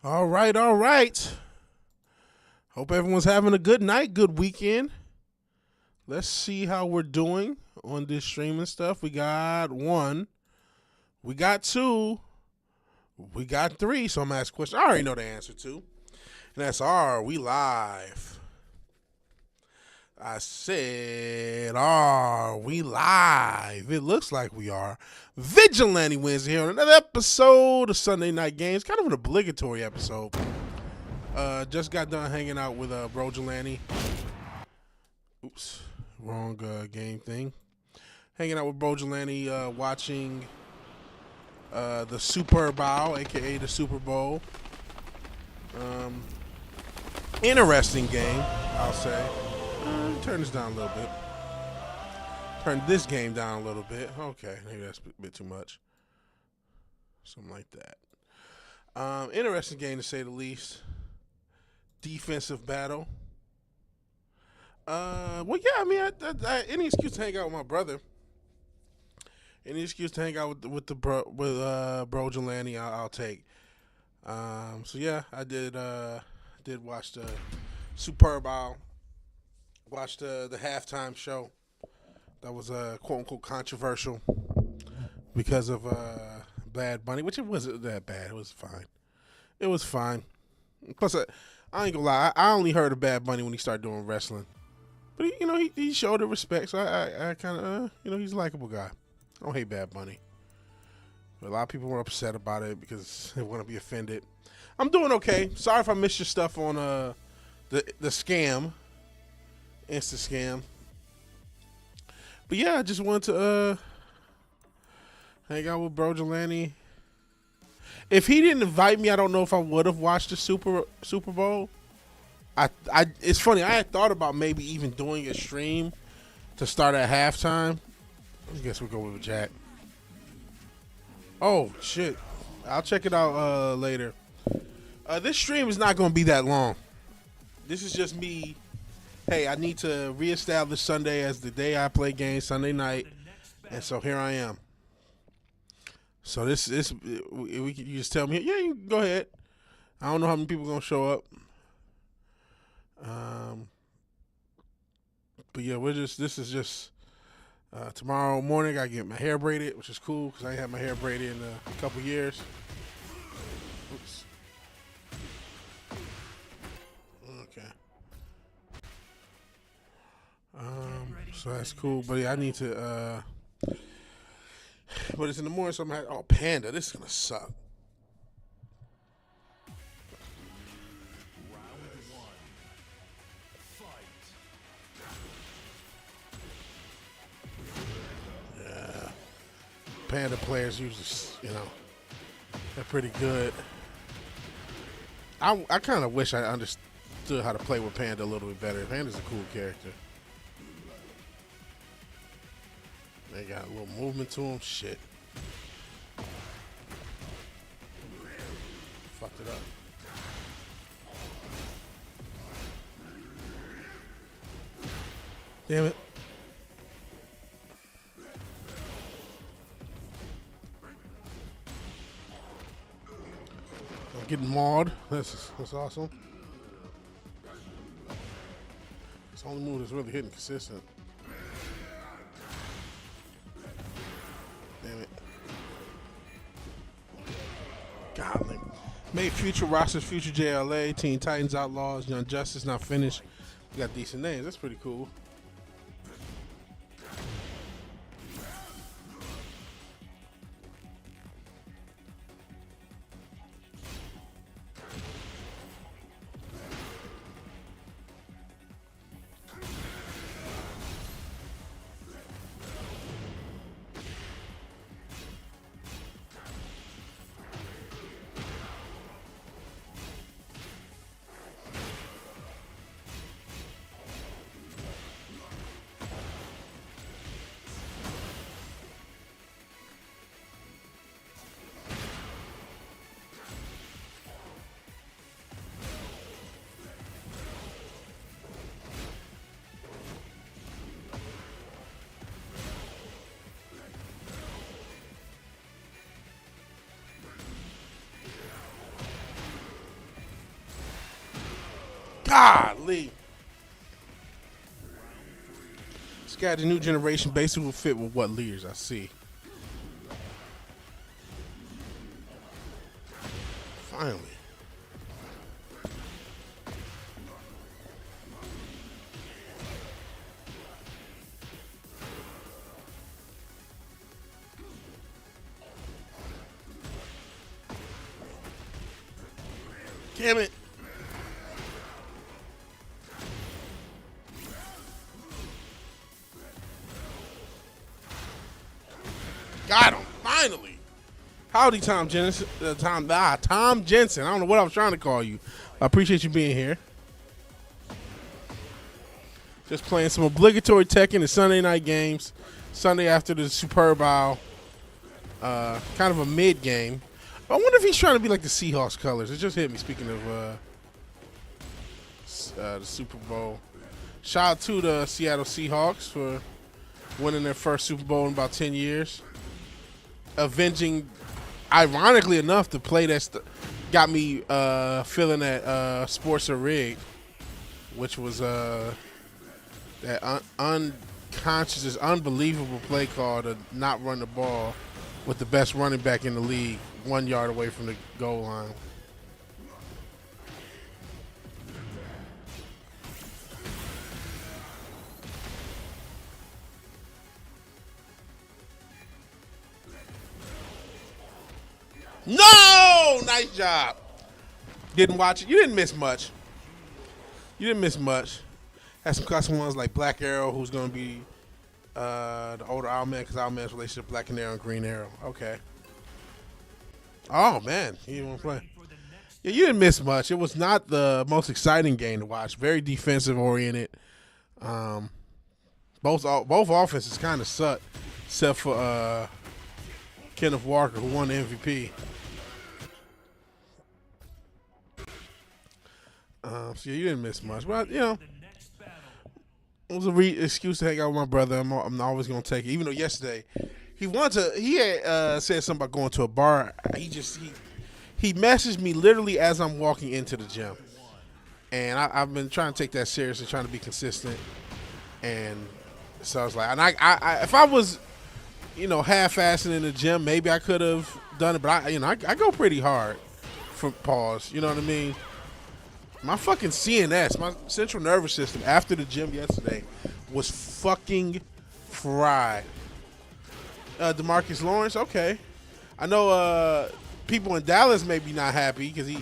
All right, all right. Hope everyone's having a good night, good weekend. Let's see how we're doing on this streaming stuff. We got one, we got two, we got three. So I'm gonna ask a question I already know the answer to. And that's are we live? I said, are we live? It looks like we are. Vigilante Wednesday here on another episode of Sunday Night Games. Kind of an obligatory episode. Just got done hanging out with Brogilante. Oops, wrong game thing. Hanging out with Brogilante, watching the Super Bowl, aka the Super Bowl. Interesting game, I'll say. Turn this down a little bit. Turn this game down a little bit. Okay, maybe that's a bit too much. Something like that. Interesting game to say the least. Defensive battle. Well, yeah, I mean, any excuse to hang out with my brother. Any excuse to hang out with Brogilante, I'll take. So yeah, I did watch the Super Bowl. Watched the halftime show. That was quote unquote controversial because of Bad Bunny, which it wasn't that bad. It was fine. It was fine. Plus, I ain't gonna lie. I only heard of Bad Bunny when he started doing wrestling, but he showed the respect. So I kind of he's a likable guy. I don't hate Bad Bunny, but a lot of people were upset about it because they want to be offended. I'm doing okay. Sorry if I missed your stuff on the scam. Insta scam. But yeah, I just wanted to hang out with Brogilante. If he didn't invite me, I don't know if I would have watched the Super Bowl. It's funny, I had thought about maybe even doing a stream to start at halftime. I guess we'll go with Jack. Oh shit. I'll check it out later. This stream is not gonna be that long. This is just me. Hey, I need to reestablish Sunday as the day I play games, Sunday night, and so here I am. So you just tell me, yeah, you can go ahead. I don't know how many people are gonna show up. But yeah, this is just tomorrow morning. I gotta get my hair braided, which is cool because I ain't had my hair braided in a couple years. Oops. Okay. So that's cool, but yeah, I need to. But it's in the morning, so I'm like, oh, Panda, this is gonna suck. Yeah, Panda players usually, they're pretty good. I kind of wish I understood how to play with Panda a little bit better. Panda's a cool character. They got a little movement to them. Shit. Fucked it up. Damn it. I'm getting mauled. That's awesome. It's the only move that's really hitting consistent. Damn it. Golly. Made future rosters, future JLA, Teen Titans Outlaws, Young Justice not finished. We got decent names. That's pretty cool. Golly. This guy, the new generation, basically will fit with what leaders I see. Finally. Damn it. Got him. Finally. Howdy, Tom Jensen. Tom Jensen. I don't know what I was trying to call you. I appreciate you being here. Just playing some obligatory Tekken and Sunday night games. Sunday after the Super Bowl. Kind of a mid game. I wonder if he's trying to be like the Seahawks colors. It just hit me, speaking of the Super Bowl. Shout out to the Seattle Seahawks for winning their first Super Bowl in about 10 years. Avenging, ironically enough, the play that got me feeling that sports are rigged, which was that unconscious, unbelievable play call to not run the ball with the best running back in the league 1 yard away from the goal line. No! Nice job. Didn't watch it. You didn't miss much. Had some custom ones like Black Arrow, who's going to be the older Owlman, because Owlman's relationship Black Arrow and Green Arrow. Okay. Oh, man. He didn't want to play. Yeah, you didn't miss much. It was not the most exciting game to watch. Very defensive-oriented. Both offenses kind of sucked, except for Kenneth Walker, who won the MVP. So yeah, you didn't miss much. But, you know, it was a excuse to hang out with my brother. I'm always going to take it. Even though yesterday he had said something about going to a bar. He messaged me literally as I'm walking into the gym. And I've been trying to take that seriously, trying to be consistent. And so I was like, and I if I was, you know, half-assing in the gym, maybe I could have done it. But I go pretty hard for pause. You know what I mean? My fucking CNS, my central nervous system, after the gym yesterday was fucking fried. DeMarcus Lawrence, okay. I know people in Dallas may be not happy because he,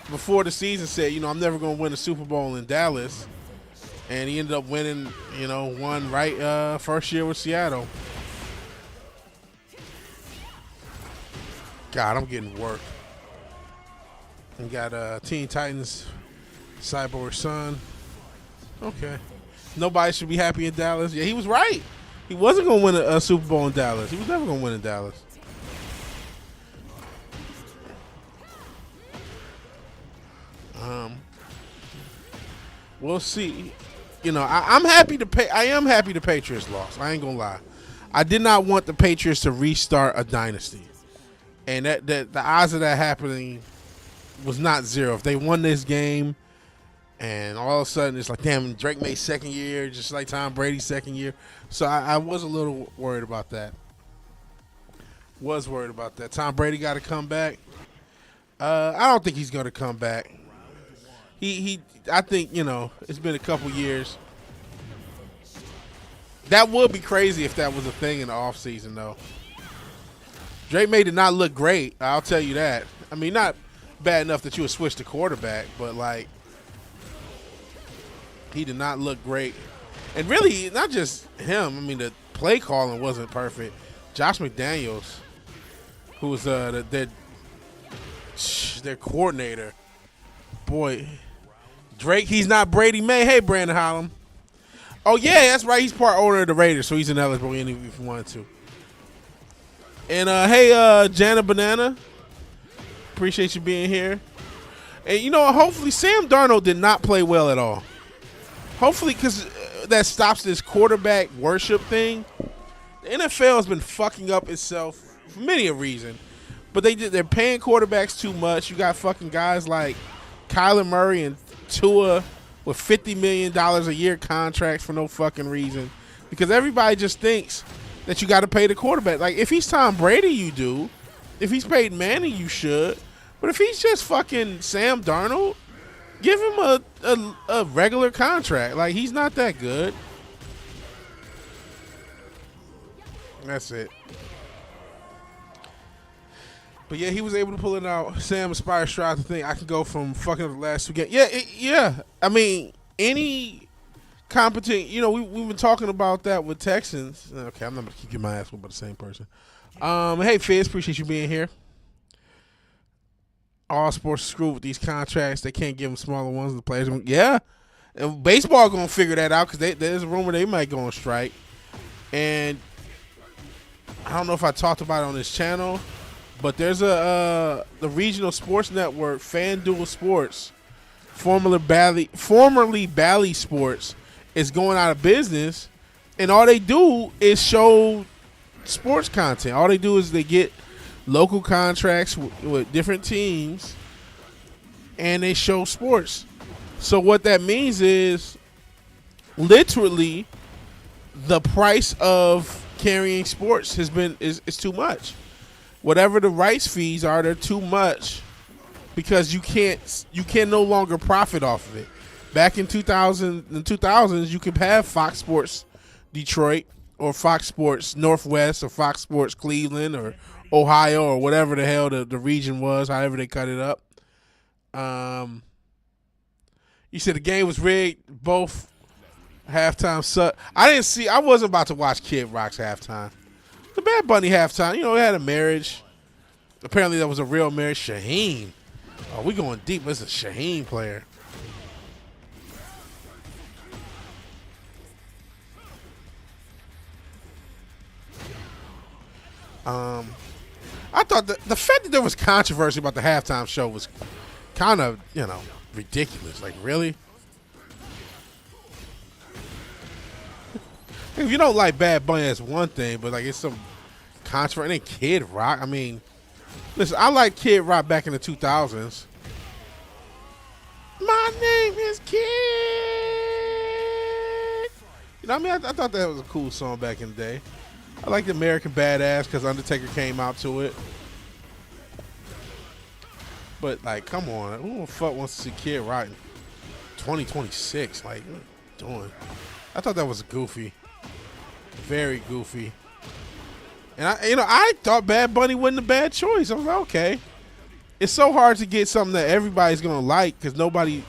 before the season, said, you know, I'm never going to win a Super Bowl in Dallas. And he ended up winning, you know, one right first year with Seattle. God, I'm getting worked. And got Teen Titans, Cyborg Son. Okay. Nobody should be happy in Dallas. Yeah, he was right. He wasn't going to win a Super Bowl in Dallas. He was never going to win in Dallas. We'll see. You know, I'm happy to pay. I am happy the Patriots lost. I ain't gonna lie. I did not want the Patriots to restart a dynasty, and that the odds of that happening was not zero. If they won this game, and all of a sudden it's like, damn, Drake made second year, just like Tom Brady's second year. So I was a little worried about that. Tom Brady got to come back. I don't think he's going to come back. I think, you know, it's been a couple years. That would be crazy if that was a thing in the offseason, though. Drake May did not look great. I'll tell you that. I mean, not bad enough that you would switch to quarterback, but, like, he did not look great. And really, not just him. I mean, the play calling wasn't perfect. Josh McDaniels, who was their coordinator, boy, Drake, he's not Brady May. Hey, Brandon Holland. Oh, yeah, that's right. He's part owner of the Raiders, so he's ineligible if he wanted to. And, hey, Jana Banana, appreciate you being here. And, you know, hopefully Sam Darnold did not play well at all. Hopefully, because that stops this quarterback worship thing. The NFL has been fucking up itself for many a reason. But they're paying quarterbacks too much. You got fucking guys like Kyler Murray and Tua with $50 million a year contracts for no fucking reason. Because everybody just thinks that you got to pay the quarterback. Like, if he's Tom Brady, you do. If he's Peyton Manning, you should. But if he's just fucking Sam Darnold, give him a regular contract. Like, he's not that good. That's it. But yeah, he was able to pull it out. Sam Aspire Stroud to think I can go from fucking the last 2 games. Yeah. I mean, any competent, we've been talking about that with Texans. Okay, I'm not going to keep getting my ass whooped by the same person. Hey, Fizz, appreciate you being here. All sports are screwed with these contracts. They can't give them smaller ones. The players, yeah. And baseball going to figure that out because there's a rumor they might go on strike. And I don't know if I talked about it on this channel, but there's the regional sports network, FanDuel Sports, formerly Bally Sports, is going out of business, and all they do is show sports content. All they do is they get local contracts with different teams, and they show sports. So what that means is, literally, the price of carrying sports is too much. Whatever the rights fees are, they're too much because you can no longer profit off of it. Back in 2000s, you could have Fox Sports Detroit or Fox Sports Northwest or Fox Sports Cleveland or Ohio or whatever the hell the region was, however they cut it up. You said the game was rigged, both halftime suck. I wasn't about to watch Kid Rock's halftime. The Bad Bunny halftime, they had a marriage. Apparently that was a real marriage. Shaheen. Oh, we going deep. This is a Shaheen player. I thought the fact that there was controversy about the halftime show was kind of, ridiculous. Like, really? If you don't like Bad Bunny, that's one thing, but like it's some controversy. And then Kid Rock. I mean, listen, I like Kid Rock back in the 2000s. My name is Kid. I thought that was a cool song back in the day. I like the American Badass because Undertaker came out to it. But, like, come on. Who the fuck wants to see Kid Rock in 2026? Like, what are you doing? I thought that was goofy. Very goofy. And, I thought Bad Bunny wasn't a bad choice. I was like, okay. It's so hard to get something that everybody's going to like because nobody,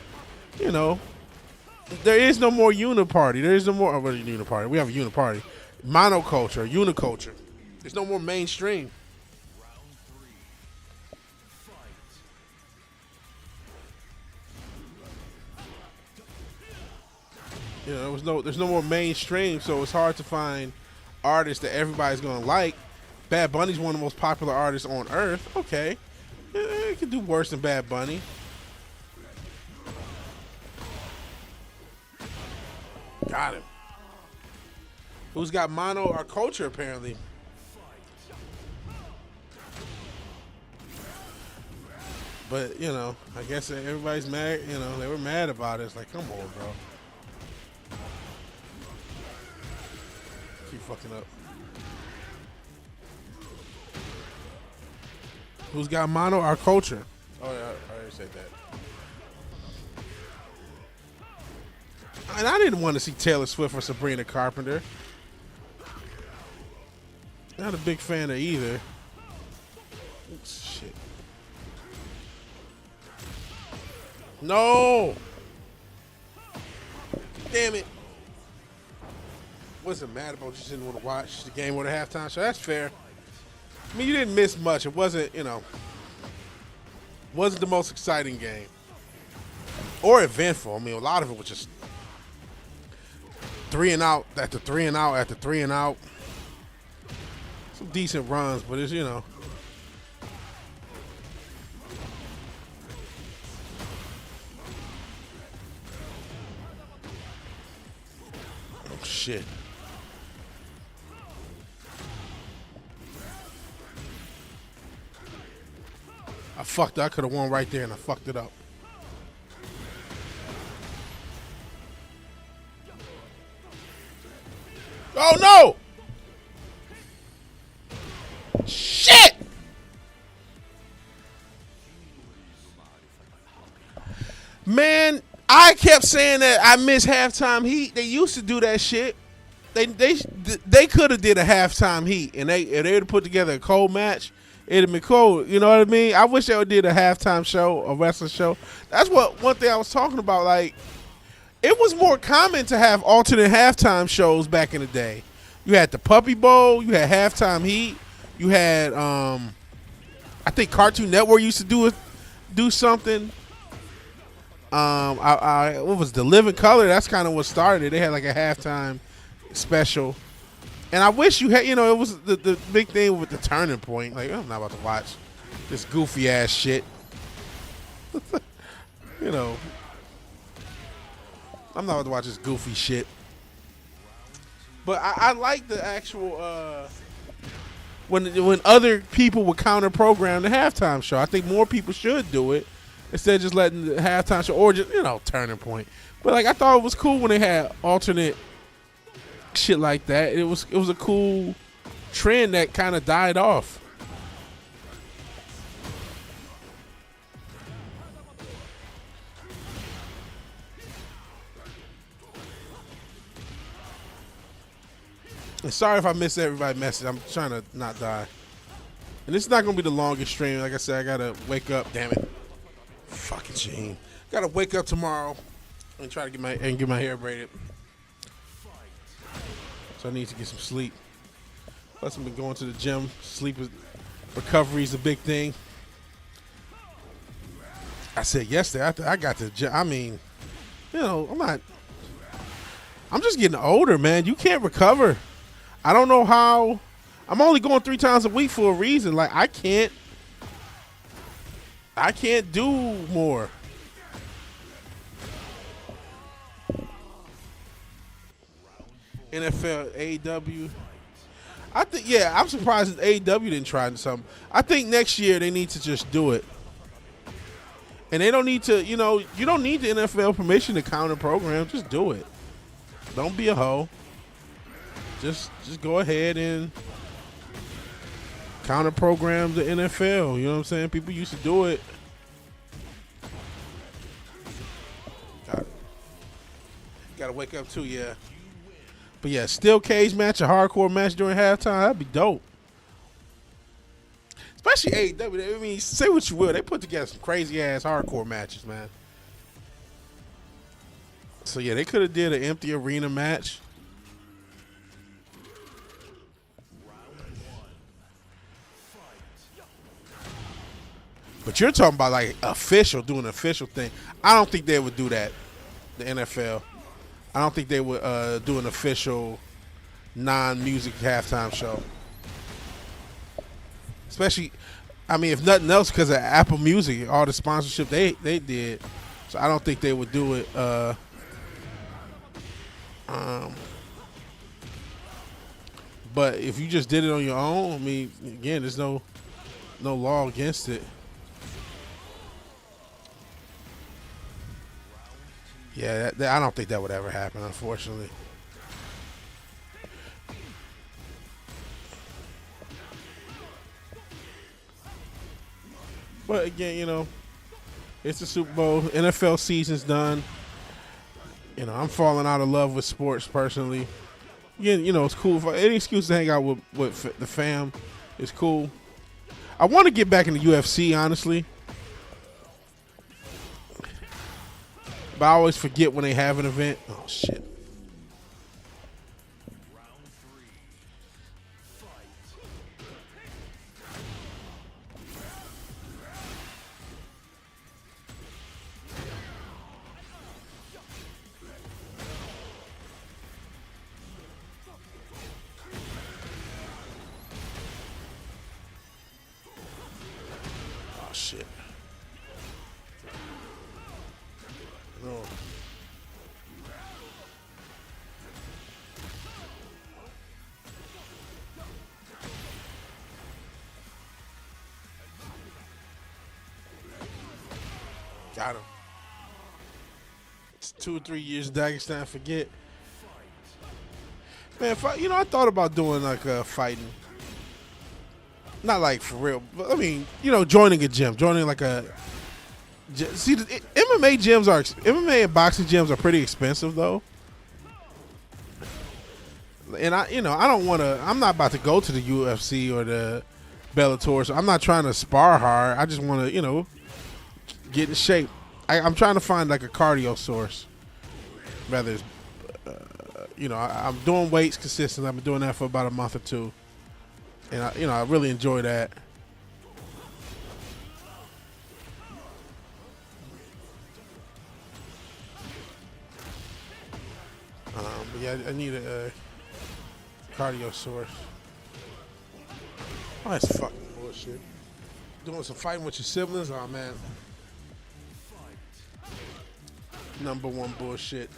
there is no more uniparty. There is no more, uniparty. We have a uniparty. Monoculture, uniculture. There's no more mainstream. There's no more mainstream, so it's hard to find artists that everybody's gonna like. Bad Bunny's one of the most popular artists on earth. Okay, it could do worse than Bad Bunny. Got him. Who's got mono or culture apparently? But I guess everybody's mad. They were mad about it. It's like, come on, bro. Keep fucking up. Who's got mono or culture? Oh yeah, I already said that. And I didn't want to see Taylor Swift or Sabrina Carpenter. Not a big fan of either. Oops, shit. No! Damn it. Wasn't mad about just didn't want to watch the game or the halftime show. That's fair. I mean, you didn't miss much. It wasn't, wasn't the most exciting game. Or eventful. I mean, a lot of it was just 3 and out after 3 and out after 3 and out. Some decent runs, but it's, Oh, shit. I fucked up. I could have won right there, and I fucked it up. Oh no! Shit! Man, I kept saying that I miss halftime heat. They used to do that shit. They could have did a halftime heat, and if they would have put together a cold match, it'd have been cold. You know what I mean? I wish they would did a halftime show, a wrestling show. That's one thing I was talking about. Like, it was more common to have alternate halftime shows back in the day. You had the Puppy Bowl, you had halftime heat, you had I think Cartoon Network used to do something. What was the Living Color? That's kind of what started it. They had like a halftime special, and I wish you had. It was the big thing with the Turning Point. Like, I'm not about to watch this goofy ass shit. I'm not about to watch this goofy shit. But I like the actual when other people would counter program the halftime show. I think more people should do it instead of just letting the halftime show or just Turning Point. But like, I thought it was cool when they had alternate shit like that. It was a cool trend that kind of died off. And sorry if I missed everybody's message. I'm trying to not die. And this is not going to be the longest stream. Like I said, I got to wake up. Damn it. Fucking shame. Got to wake up tomorrow and try to get my hair braided. So I need to get some sleep. Plus, I've been going to the gym. Recovery is a big thing. I said yesterday, I got to the gym. I mean, I'm just getting older, man. You can't recover. I don't know how. I'm only going 3 times a week for a reason. Like, I can't do more. NFL, AEW. I think, I'm surprised that AEW didn't try something. I think next year they need to just do it. And they don't need to, you don't need the NFL permission to counter program. Just do it. Don't be a hoe. Just go ahead and counter program the NFL. You know what I'm saying? People used to do it. Got to wake up too, yeah. But yeah, steel cage match, a hardcore match during halftime, that'd be dope. Especially AEW. I mean, say what you will, they put together some crazy ass hardcore matches, man. So yeah, they could have did an empty arena match. But you're talking about like doing an official thing. I don't think they would do that, the NFL. I don't think they would do an official non-music halftime show. Especially, I mean, if nothing else, because of Apple Music, all the sponsorship they did. So I don't think they would do it. But if you just did it on your own, I mean, again, there's no law against it. Yeah, I don't think that would ever happen, unfortunately. But again, it's the Super Bowl. NFL season's done. I'm falling out of love with sports personally. Again, it's cool. Any excuse to hang out with the fam is cool. I want to get back in the UFC, honestly. But I always forget when they have an event. Oh, shit. Oh, shit. No. Got him. It's 2 or 3 years Dagestan, forget. Man, I thought about doing like fighting. Not like for real, but I mean, joining a gym, joining like a. See, MMA and boxing gyms are pretty expensive though. And I don't want to. I'm not about to go to the UFC or the Bellator. So I'm not trying to spar hard. I just want to, get in shape. I'm trying to find like a cardio source. Rather, it's, I'm doing weights consistently. I've been doing that for about a month or two, and I really enjoy that. But yeah, I need a cardio source. Oh, that's fucking bullshit. Doing some fighting with your siblings? Oh, man. Number one bullshit.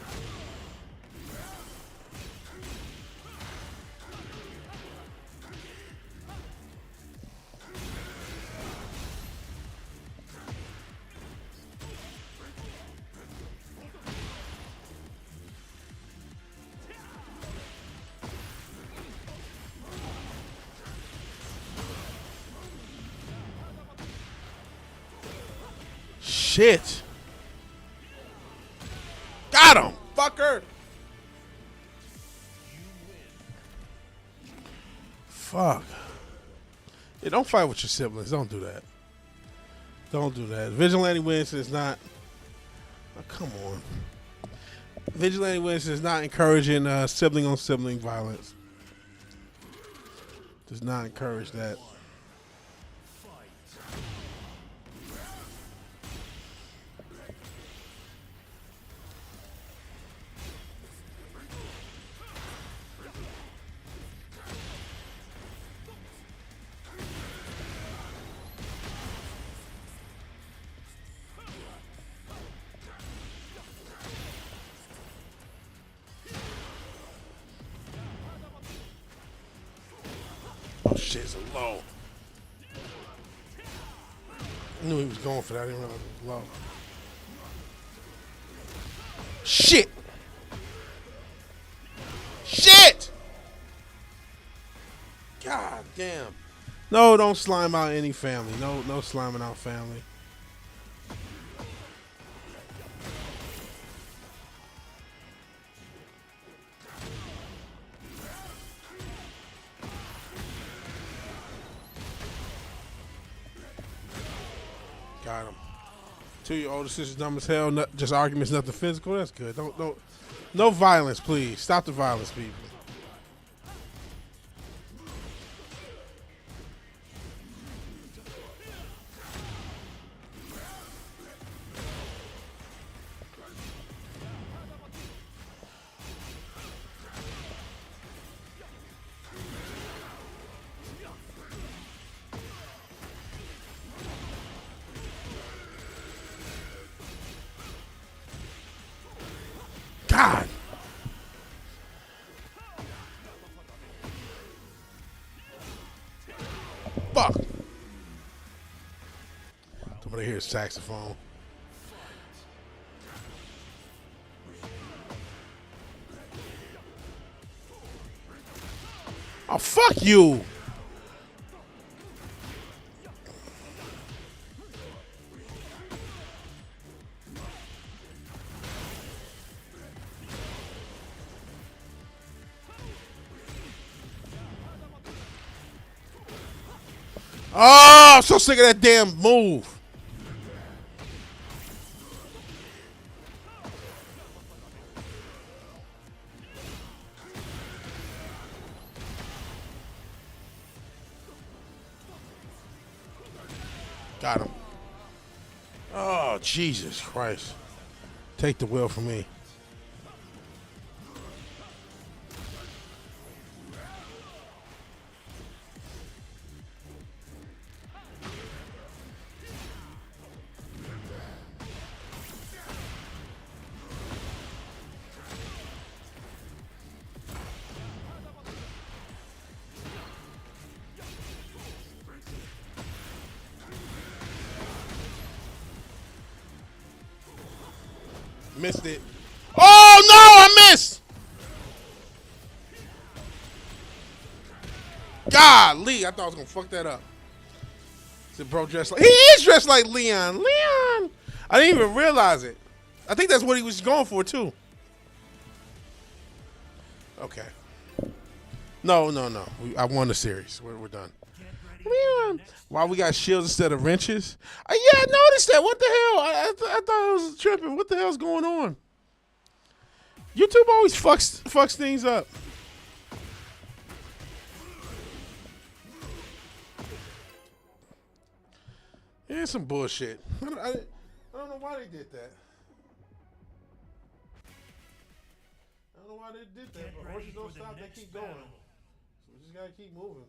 Shit. Got him, fucker. Fuck. Yeah, don't fight with your siblings. Don't do that. Don't do that. VigilanteWilliamson is not. Oh, come on. VigilanteWilliamson is not encouraging sibling on sibling violence. Does not encourage that. Oh shit, it's a low. I knew he was going for that. I didn't realize it was low. Shit! Shit! God damn. No, don't slime out any family. No sliming out family. Got him. 2 older sister's dumb as hell. Just arguments, nothing physical. That's good. Don't. No violence, please. Stop the violence, people. God. Fuck. Somebody hears saxophone. Oh, fuck you. Oh, I'm so sick of that damn move. Got him. Oh, Jesus Christ. Take the wheel from me. Missed it. Oh, no, I missed. Golly, I thought I was gonna fuck that up. The bro dressed like he is dressed like Leon. Leon. I didn't even realize it. I think that's what he was going for too. Okay. No. I won the series. We're done. Leon. Why we got shields instead of wrenches? Yeah, I noticed that. What the hell? I thought I was tripping. What the hell's going on? YouTube always fucks things up. Yeah, some bullshit. I don't know why they did that. I don't know why they did that, but horses don't stop, they keep going. So we just gotta keep moving.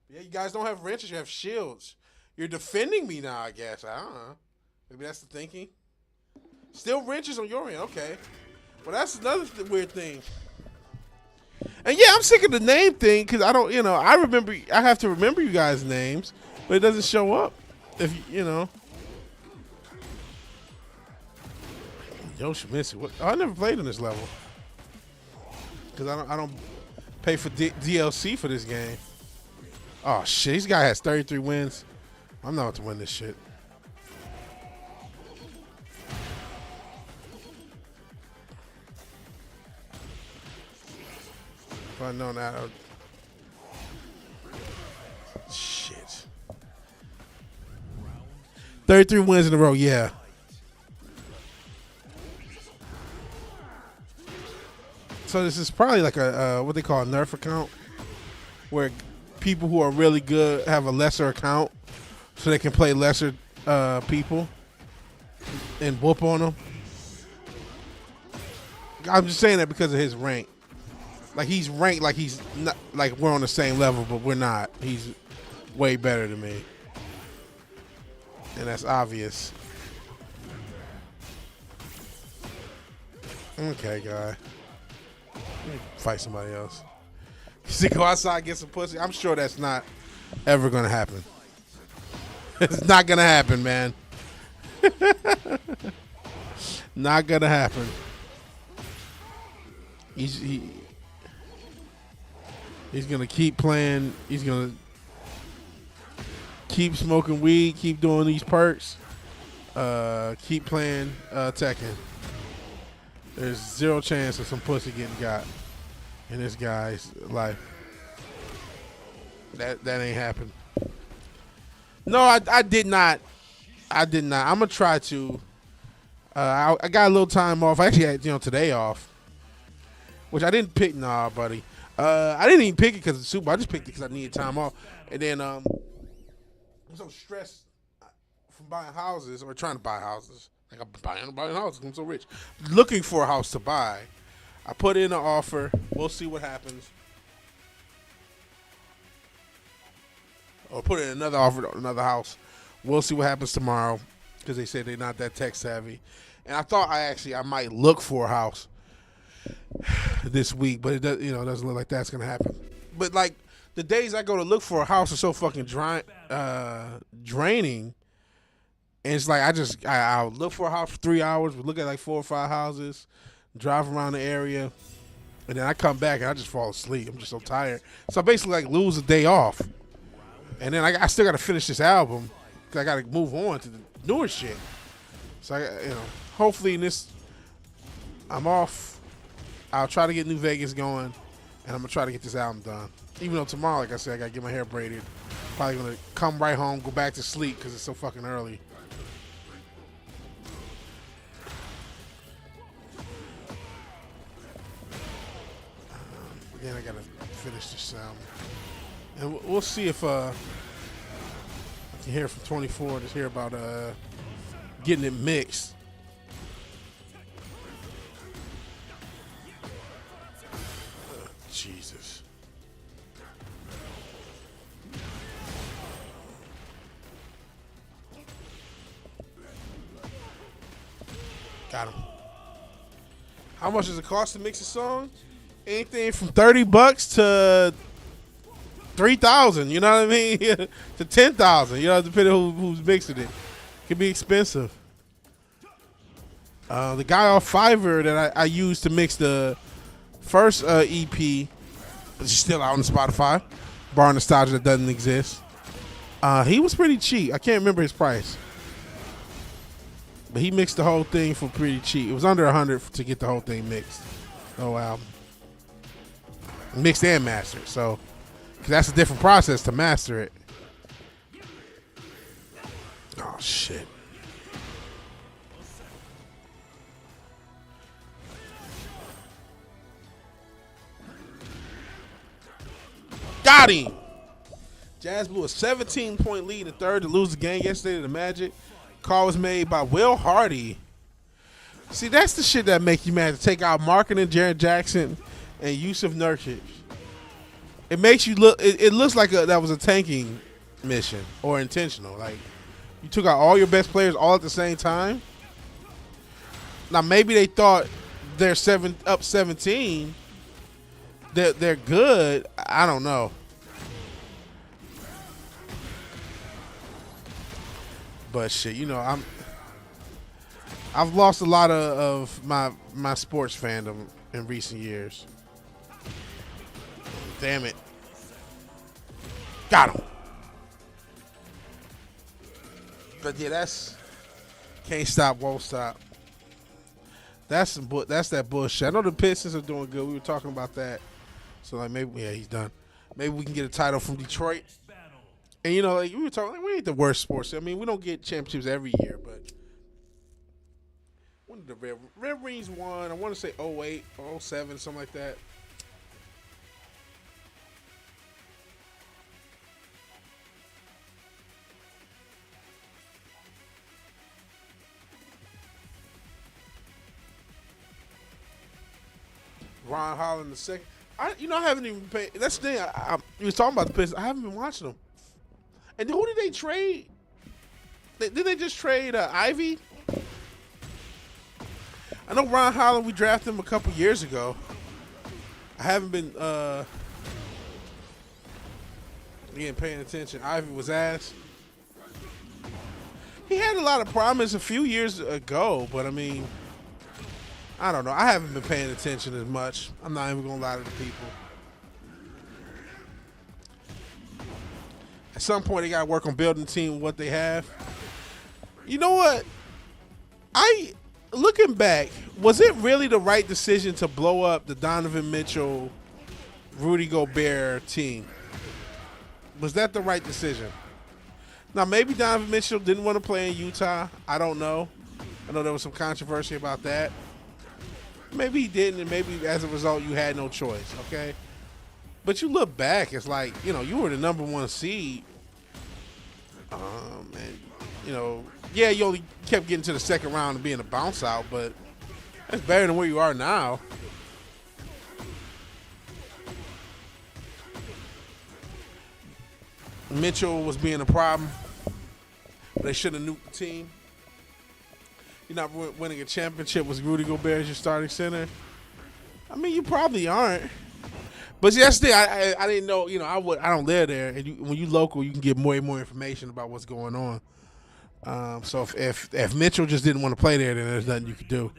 Yeah, you guys don't have wrenches, you have shields. You're defending me now, I guess. I don't know. Maybe that's the thinking. Still wrenches on your end, okay. Well, that's another weird thing. And yeah, I'm sick of the name thing because I don't, I have to remember you guys' names, but it doesn't show up. If you know. Yoshimitsu. What? Oh, I never played in this level because I don't pay for DLC for this game. Oh shit, this guy has 33 wins. I'm not about to win this shit. If I'd known that, shit. 33 wins in a row, yeah. So this is probably like a what they call a nerf account, where people who are really good have a lesser account, so they can play lesser people and whoop on them. I'm just saying that because of his rank. Like he's ranked like he's not like we're on the same level, but we're not. He's way better than me, and that's obvious. Okay, guy. Fight somebody else. You go outside and get some pussy. I'm sure that's not ever gonna happen. It's not gonna happen, man. Not gonna happen. He's gonna keep playing. He's gonna keep smoking weed. Keep doing these perks. Keep playing Tekken. There's zero chance of some pussy getting got in this guy's life. That ain't happened. No, I did not. I'm gonna try to. I got a little time off. I actually had today off, which I didn't pick. Nah, buddy. I didn't even pick it because of the Super Bowl. I just picked it because I needed time off. And then I'm so stressed from buying houses or trying to buy houses. Like I'm buying houses. I'm so rich. Looking for a house to buy. I put in an offer. We'll see what happens. Or put in another offer on another house. We'll see what happens tomorrow because they said they're not that tech savvy. And I thought I might look for a house this week, but it does, doesn't look like that's gonna happen. But like the days I go to look for a house are so fucking draining. And it's like I'll look for a house for 3 hours. We look at like 4 or 5 houses, drive around the area, and then I come back and I just fall asleep. I'm just so tired. So I basically like lose a day off. And then I still got to finish this album because I got to move on to the newer shit. So hopefully in this, I'm off. I'll try to get New Vegas going, and I'm gonna try to get this album done. Even though tomorrow, like I said, I gotta get my hair braided. Probably gonna come right home, go back to sleep because it's so fucking early. Then I gotta finish this album, and we'll see if I can hear from 24. Just hear about getting it mixed. Jesus. Got him. How much does it cost to mix a song? Anything from $30 to $3,000. You know what I mean? To $10,000. Depending on who's mixing it. Could be expensive. The guy off Fiverr that I used to mix the first EP, which is still out on Spotify. bar nostalgia that doesn't exist. He was pretty cheap. I can't remember his price, but he mixed the whole thing for pretty cheap. It was under $100 to get the whole thing mixed. Oh wow, mixed and mastered. So, cause that's a different process to master it. Oh shit. Got him. Jazz blew a 17-point lead in third to lose the game yesterday to the Magic. Call was made by Will Hardy. See, that's the shit that make you mad, to take out Markkanen, Jaren Jackson, and Yusuf Nurkic. It makes you look. It looks like that was a tanking mission or intentional. Like you took out all your best players all at the same time. Now maybe they thought they're up 17. They're good. I don't know. But shit, you know, I've lost a lot of my sports fandom in recent years. Damn it. Got him. But yeah, that's can't stop, won't stop. That's that bullshit. I know the Pistons are doing good. We were talking about that. So like maybe he's done. Maybe we can get a title from Detroit. And you know, like we were talking, like, we ain't the worst sports. I mean, we don't get championships every year, but when did the Red Wings won? I want to say 08 or 07, something like that. Ron Holland the second. I haven't even paid. That's the thing. You was talking about the Pistons. I haven't been watching them. And who did they trade? Did they just trade Ivy? I know Ron Holland. We drafted him a couple years ago. I haven't been again paying attention. Ivy was ass. He had a lot of promise a few years ago, but I mean, I don't know. I haven't been paying attention as much. I'm not even gonna lie to the people. At some point, they got to work on building the team with what they have. You know what? Looking back, was it really the right decision to blow up the Donovan Mitchell, Rudy Gobert team? Was that the right decision? Now, maybe Donovan Mitchell didn't want to play in Utah. I don't know. I know there was some controversy about that. Maybe he didn't, and maybe as a result, you had no choice, okay? But you look back, it's like, you know, you were the number one seed. And, you know, yeah, you only kept getting to the second round and being a bounce out, but that's better than where you are now. Mitchell was being a problem. They should have nuked the team. You're not winning a championship with Rudy Gobert as your starting center. I mean, you probably aren't. But see, that's the thing. I didn't know. You know, I don't live there, and when you local, you can get more and more information about what's going on. So if Mitchell just didn't want to play there, then there's nothing you could do.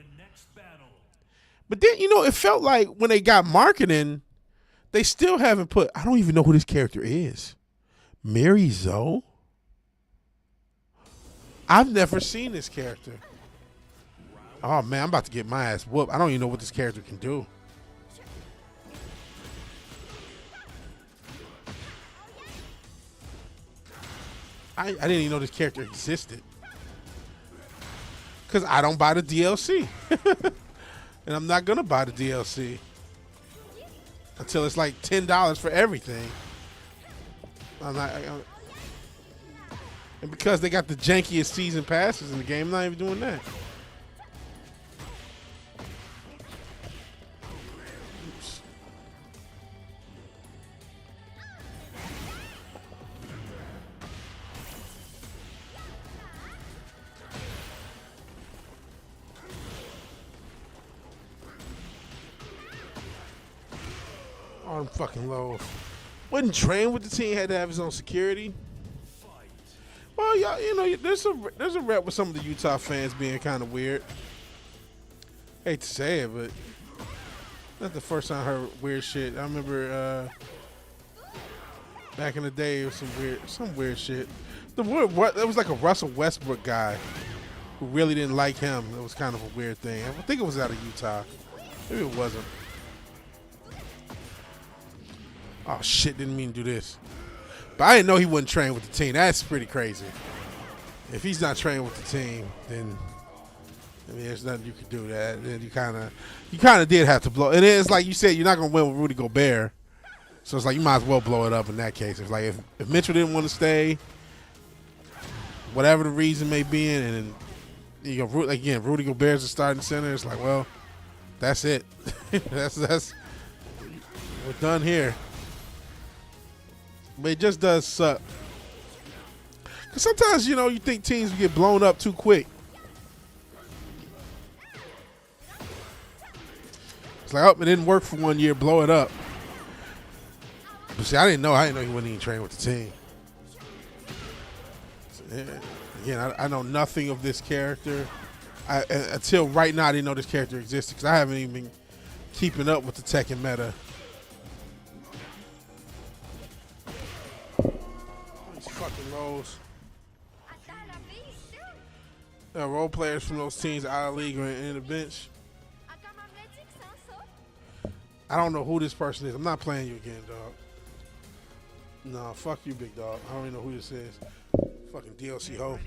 But then, you know, it felt like when they got Markkanen, they still haven't put. I don't even know who this character is. Mary Zoe? I've never seen this character. Oh man, I'm about to get my ass whooped. I don't even know what this character can do. I didn't even know this character existed. Because I don't buy the DLC. And I'm not going to buy the DLC. Until it's like $10 for everything. And because they got the jankiest season passes in the game, I'm not even doing that. Oh, I'm fucking low. Wasn't trained with the team, had to have his own security. Well, y'all, you know, there's a rep with some of the Utah fans being kind of weird. Hate to say it, but not the first time I heard weird shit. I remember Back in the day, it was some weird shit. It was like a Russell Westbrook guy who really didn't like him. It was kind of a weird thing. I think it was out of Utah. Maybe it wasn't. Oh shit! Didn't mean to do this. But I didn't know he wouldn't train with the team. That's pretty crazy. If he's not training with the team, then I mean, there's nothing you can do. That then you kind of did have to blow. And it's like you said, you're not gonna win with Rudy Gobert, so it's like you might as well blow it up in that case. It's like if Mitchell didn't want to stay, whatever the reason may be, and you go again, Rudy Gobert's the starting center. It's like, well, that's it. that's we're done here. But it just does suck. Because sometimes, you think teams get blown up too quick. It's like, oh, it didn't work for 1 year, blow it up. But see, I didn't know he wouldn't even train with the team. So, yeah. Again, I know nothing of this character. Until right now, I didn't know this character existed because I haven't even been keeping up with the Tekken meta. These fucking roles. Role players from those teams out of the league or in the bench. I don't know who this person is. I'm not playing you again, dog. No, fuck you, big dog. I don't even know who this is. Fucking DLC hoe.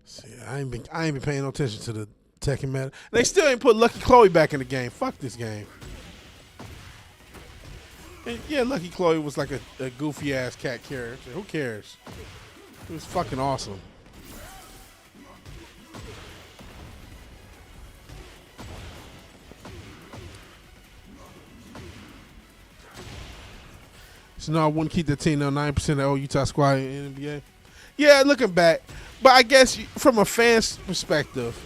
See, I ain't been paying no attention to the Tekken meta. They still ain't put Lucky Chloe back in the game. Fuck this game. And yeah, Lucky Chloe was like a goofy ass cat character. Who cares? It was fucking awesome. So no, I wouldn't keep the team. 9% of the old Utah squad in the NBA. Yeah, looking back, but I guess from a fan's perspective,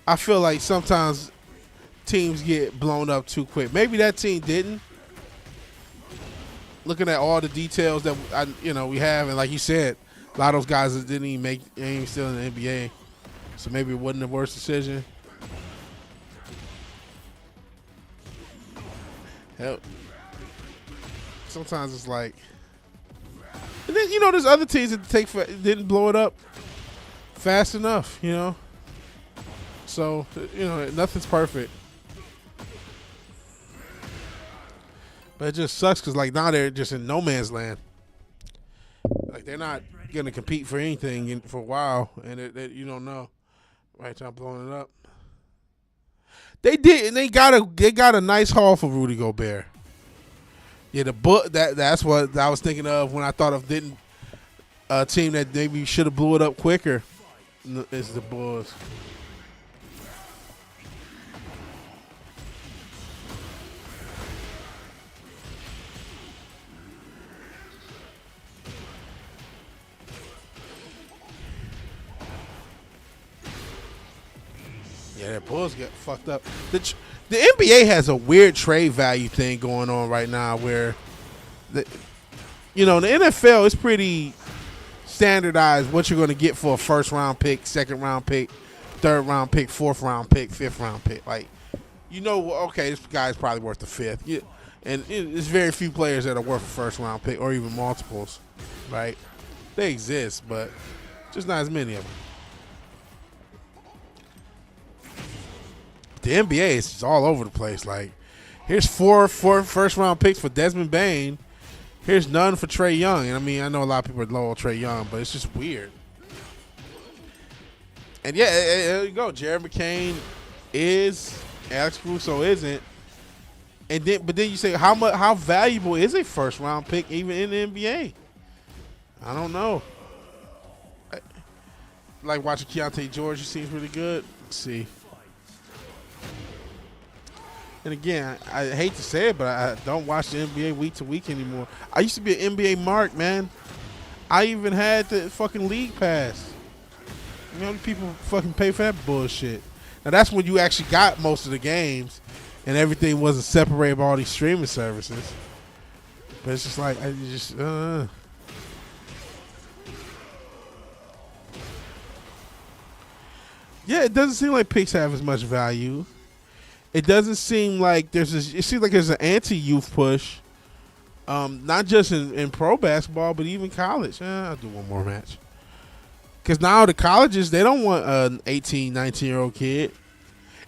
I feel like sometimes teams get blown up too quick. Maybe that team didn't. Looking at all the details that we have, and like you said, a lot of those guys that didn't even ain't still in the NBA, so maybe it wasn't the worst decision. Hell, sometimes it's like, and then there's other teams that didn't blow it up fast enough, So nothing's perfect, but it just sucks because like now they're just in no man's land. Like they're not gonna compete for anything for a while, and you don't know. Right time blowing it up. They did, and they got a nice haul for Rudy Gobert. Yeah, that's what I was thinking of when I thought of a team that maybe should have blew it up quicker. Is the Bulls. Yeah, the Bulls get fucked up. The NBA has a weird trade value thing going on right now where, the NFL is pretty standardized what you're going to get for a first-round pick, second-round pick, third-round pick, fourth-round pick, fifth-round pick. Like, okay, this guy's probably worth the fifth. Yeah, and there's very few players that are worth a first-round pick or even multiples, right? They exist, but just not as many of them. The NBA is just all over the place. Like, here's four first-round picks for Desmond Bane. Here's none for Trae Young. And, I mean, I know a lot of people are low on Trae Young, but it's just weird. And, yeah, there you go. Jared McCain is. Alex Caruso isn't. But then you say, how valuable is a first-round pick even in the NBA? I don't know. Like watching Keontae George. He seems really good. Let's see. And again, I hate to say it, but I don't watch the NBA week to week anymore. I used to be an NBA mark, man. I even had the fucking league pass. You know, people fucking pay for that bullshit. Now that's when you actually got most of the games, and everything wasn't separated by all these streaming services. But it's just like yeah, it doesn't seem like picks have as much value. it doesn't seem like there's this, it seems like there's an anti-youth push, not just in pro basketball, but even college. I'll do one more match. Because now the colleges, they don't want an 18, 19-year-old kid.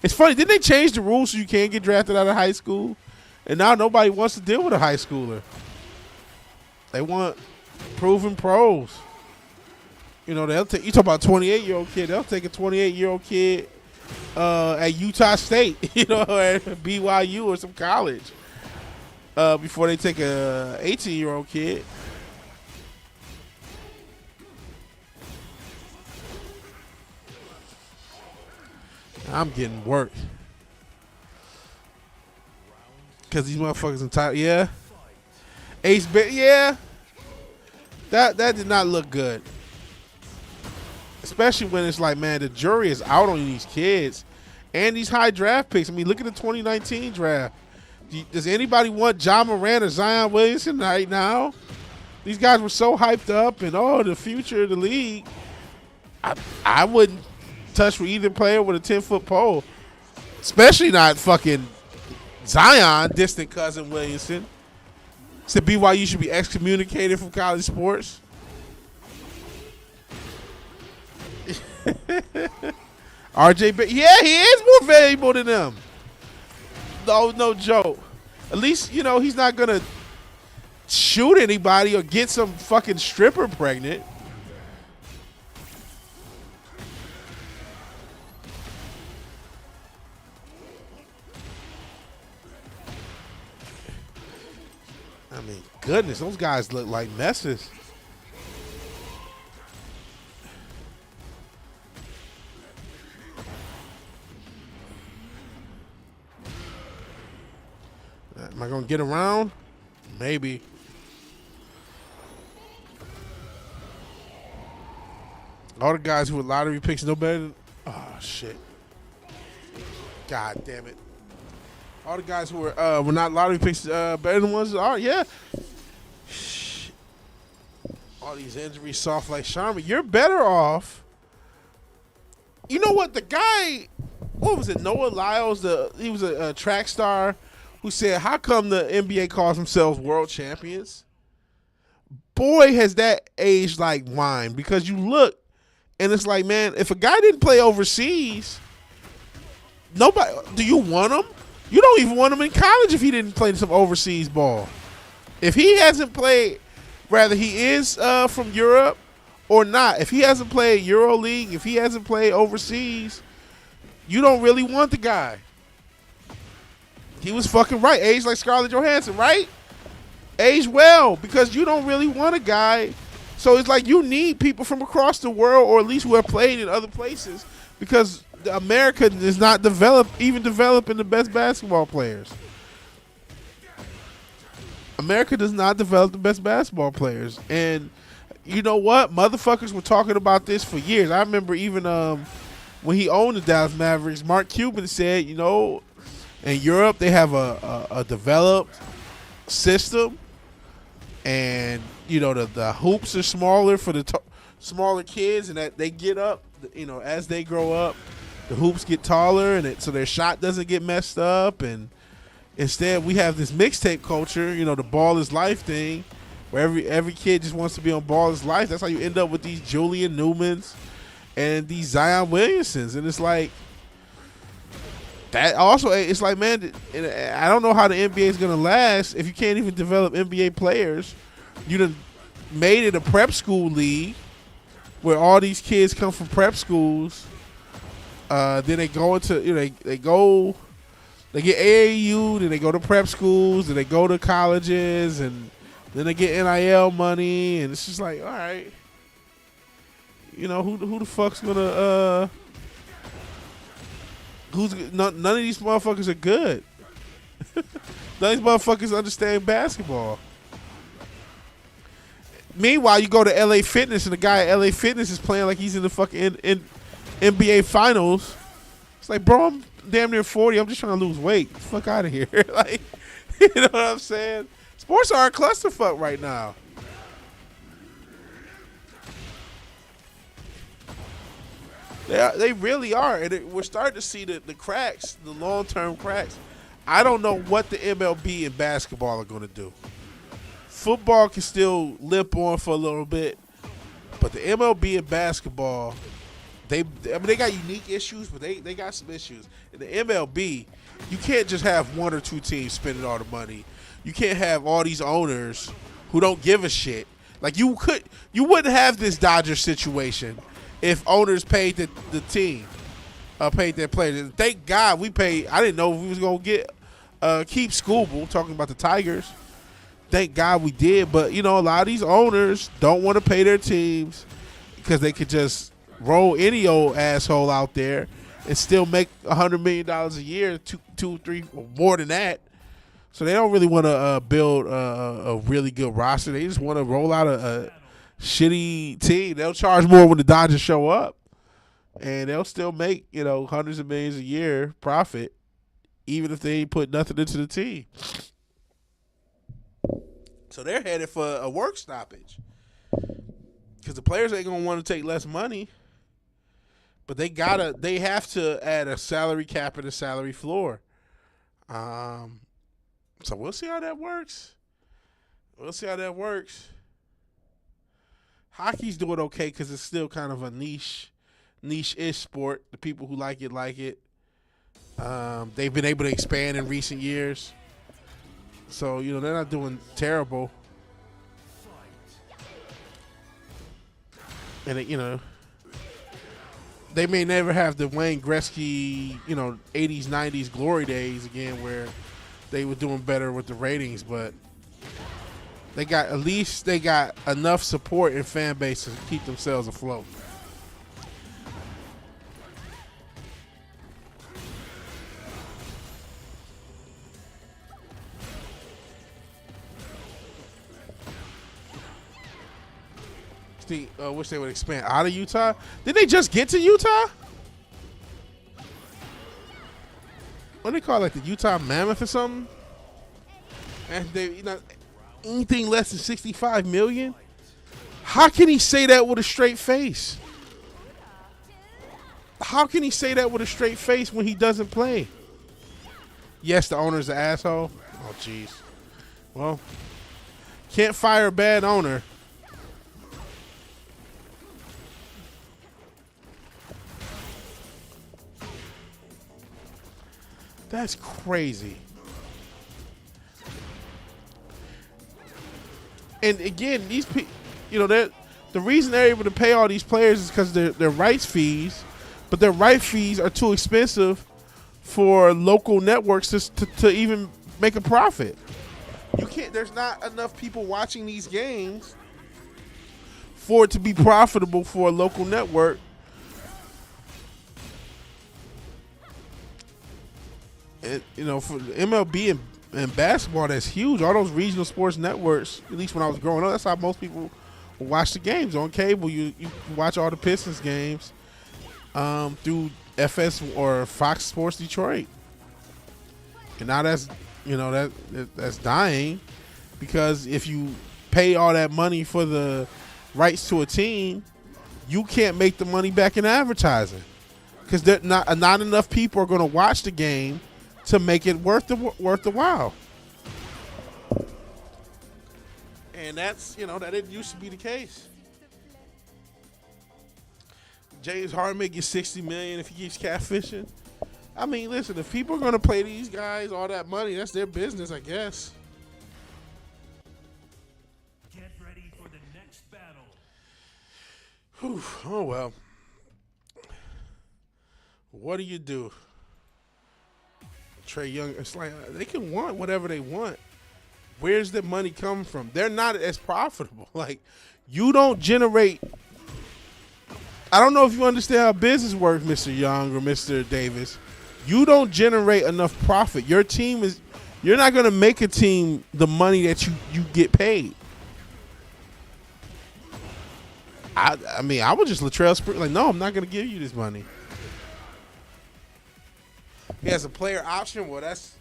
It's funny, didn't they change the rules so you can't get drafted out of high school? And now nobody wants to deal with a high schooler. They want proven pros. You know, they'll take, you talk about a 28-year-old kid, they'll take a 28-year-old kid at Utah State, you know, at BYU or some college before they take a 18-year-old kid. I'm getting worked. Because these motherfuckers entitled. Yeah. Ace Bet. Yeah. That did not look good. Especially when it's like, man, the jury is out on these kids. And these high draft picks. I mean, look at the 2019 draft. Does anybody want Ja Morant or Zion Williamson right now? These guys were so hyped up and, the future of the league. I wouldn't touch with either player with a 10-foot pole. Especially not fucking Zion, distant cousin Williamson. Said BYU should be excommunicated from college sports. RJ, yeah, he is more valuable than them. No joke. At least, you know, he's not going to shoot anybody or get some fucking stripper pregnant. I mean, goodness, those guys look like messes. Am I going to get around? Maybe. All the guys who were lottery picks no better than... Oh, shit. God damn it. All the guys who were not lottery picks better than ones that are, yeah. Shit. All these injuries soft like Sharma. You're better off. You know what? The guy, what was it? Noah Lyles, he was a track star who said, how come the NBA calls themselves world champions? Boy, has that aged like wine. Because you look, and it's like, man, if a guy didn't play overseas, nobody, do you want him? You don't even want him in college if he didn't play some overseas ball. If he hasn't played, whether he is from Europe or not, if he hasn't played EuroLeague, if he hasn't played overseas, you don't really want the guy. He was fucking right. Aged like Scarlett Johansson, right? Aged well, because you don't really want a guy. So it's like you need people from across the world, or at least who have played in other places, because America is not developing the best basketball players. America does not develop the best basketball players. And you know what? Motherfuckers were talking about this for years. I remember even when he owned the Dallas Mavericks, Mark Cuban said, you know, in Europe they have a developed system, and you know the hoops are smaller for the smaller kids, and that they get up, you know, as they grow up, the hoops get taller, and so their shot doesn't get messed up. And instead, we have this mixtape culture, you know, the ball is life thing, where every kid just wants to be on ball is life. That's how you end up with these Julian Newmans and these Zion Williamsons, and it's like that. Also, it's like, man, I don't know how the NBA is gonna last if you can't even develop NBA players. You done made it a prep school league where all these kids come from prep schools. Then they go into, you know, they get AAU, then they go to prep schools, then they go to colleges, and then they get NIL money, and it's just like, all right, you know, who the fuck's gonna none of these motherfuckers are good. None of these motherfuckers understand basketball. Meanwhile, you go to LA Fitness, and the guy at LA Fitness is playing like he's in the fucking NBA Finals. It's like, bro, I'm damn near 40. I'm just trying to lose weight. Get the fuck out of here. Like, you know what I'm saying? Sports are a clusterfuck right now. They really are, and we're starting to see the cracks, the long term cracks. I don't know what the MLB and basketball are going to do. Football can still limp on for a little bit, but the MLB and basketball, they got unique issues, but they got some issues. In the MLB, you can't just have one or two teams spending all the money. You can't have all these owners who don't give a shit. Like you wouldn't have this Dodgers situation if owners paid the team, paid their players. And thank God we paid. I didn't know if we was gonna get keep Scooble, talking about the Tigers. Thank God we did, but a lot of these owners don't want to pay their teams because they could just roll any old asshole out there and still make $100 million a year, two, three, or more than that. So they don't really want to build a really good roster. They just want to roll out a shitty team. They'll charge more when the Dodgers show up, and they'll still make hundreds of millions a year profit, even if they ain't put nothing into the team. So they're headed for a work stoppage because the players ain't gonna want to take less money, but they have to add a salary cap and a salary floor. So we'll see how that works. Hockey's doing okay because it's still kind of a niche-ish sport. The people who like it like it. They've been able to expand in recent years. So, they're not doing terrible. And, they may never have the Wayne Gretzky, 80s, 90s glory days again where they were doing better with the ratings, but they got enough support and fan base to keep themselves afloat. Wish they would expand out of Utah. Did they just get to Utah? What do they call it, like the Utah Mammoth or something? And they, anything less than $65 million? How can he say that with a straight face? How can he say that with a straight face when he doesn't play? Yes, the owner's an asshole. Oh, jeez. Well, can't fire a bad owner. That's crazy. And again, these people, the reason they're able to pay all these players is because their rights fees, but their right fees are too expensive for local networks to even make a profit. You can't. There's not enough people watching these games for it to be profitable for a local network. And, for the MLB and basketball, that's huge. All those regional sports networks, at least when I was growing up, that's how most people would watch the games on cable. You watch all the Pistons games through FS or Fox Sports Detroit. And now that's dying because if you pay all that money for the rights to a team, you can't make the money back in advertising because not enough people are going to watch the game to make it worth the while. And that's, that didn't used to be the case. James Harden may get $60 million if he keeps catfishing. I mean, listen, if people are going to pay these guys all that money, that's their business, I guess. Get ready for the next battle. Whew. Oh, well. What do you do? Trae Young, it's like they can want whatever they want. Where's the money come from? They're not as profitable. Like, you don't generate. I don't know if you understand how business works, Mr. Young or Mr. Davis. You don't generate enough profit. Your team is. You're not going to make a team the money that you get paid. I mean, I would just Latrell Springs like, no, I'm not going to give you this money. He has a player option. Well, that's,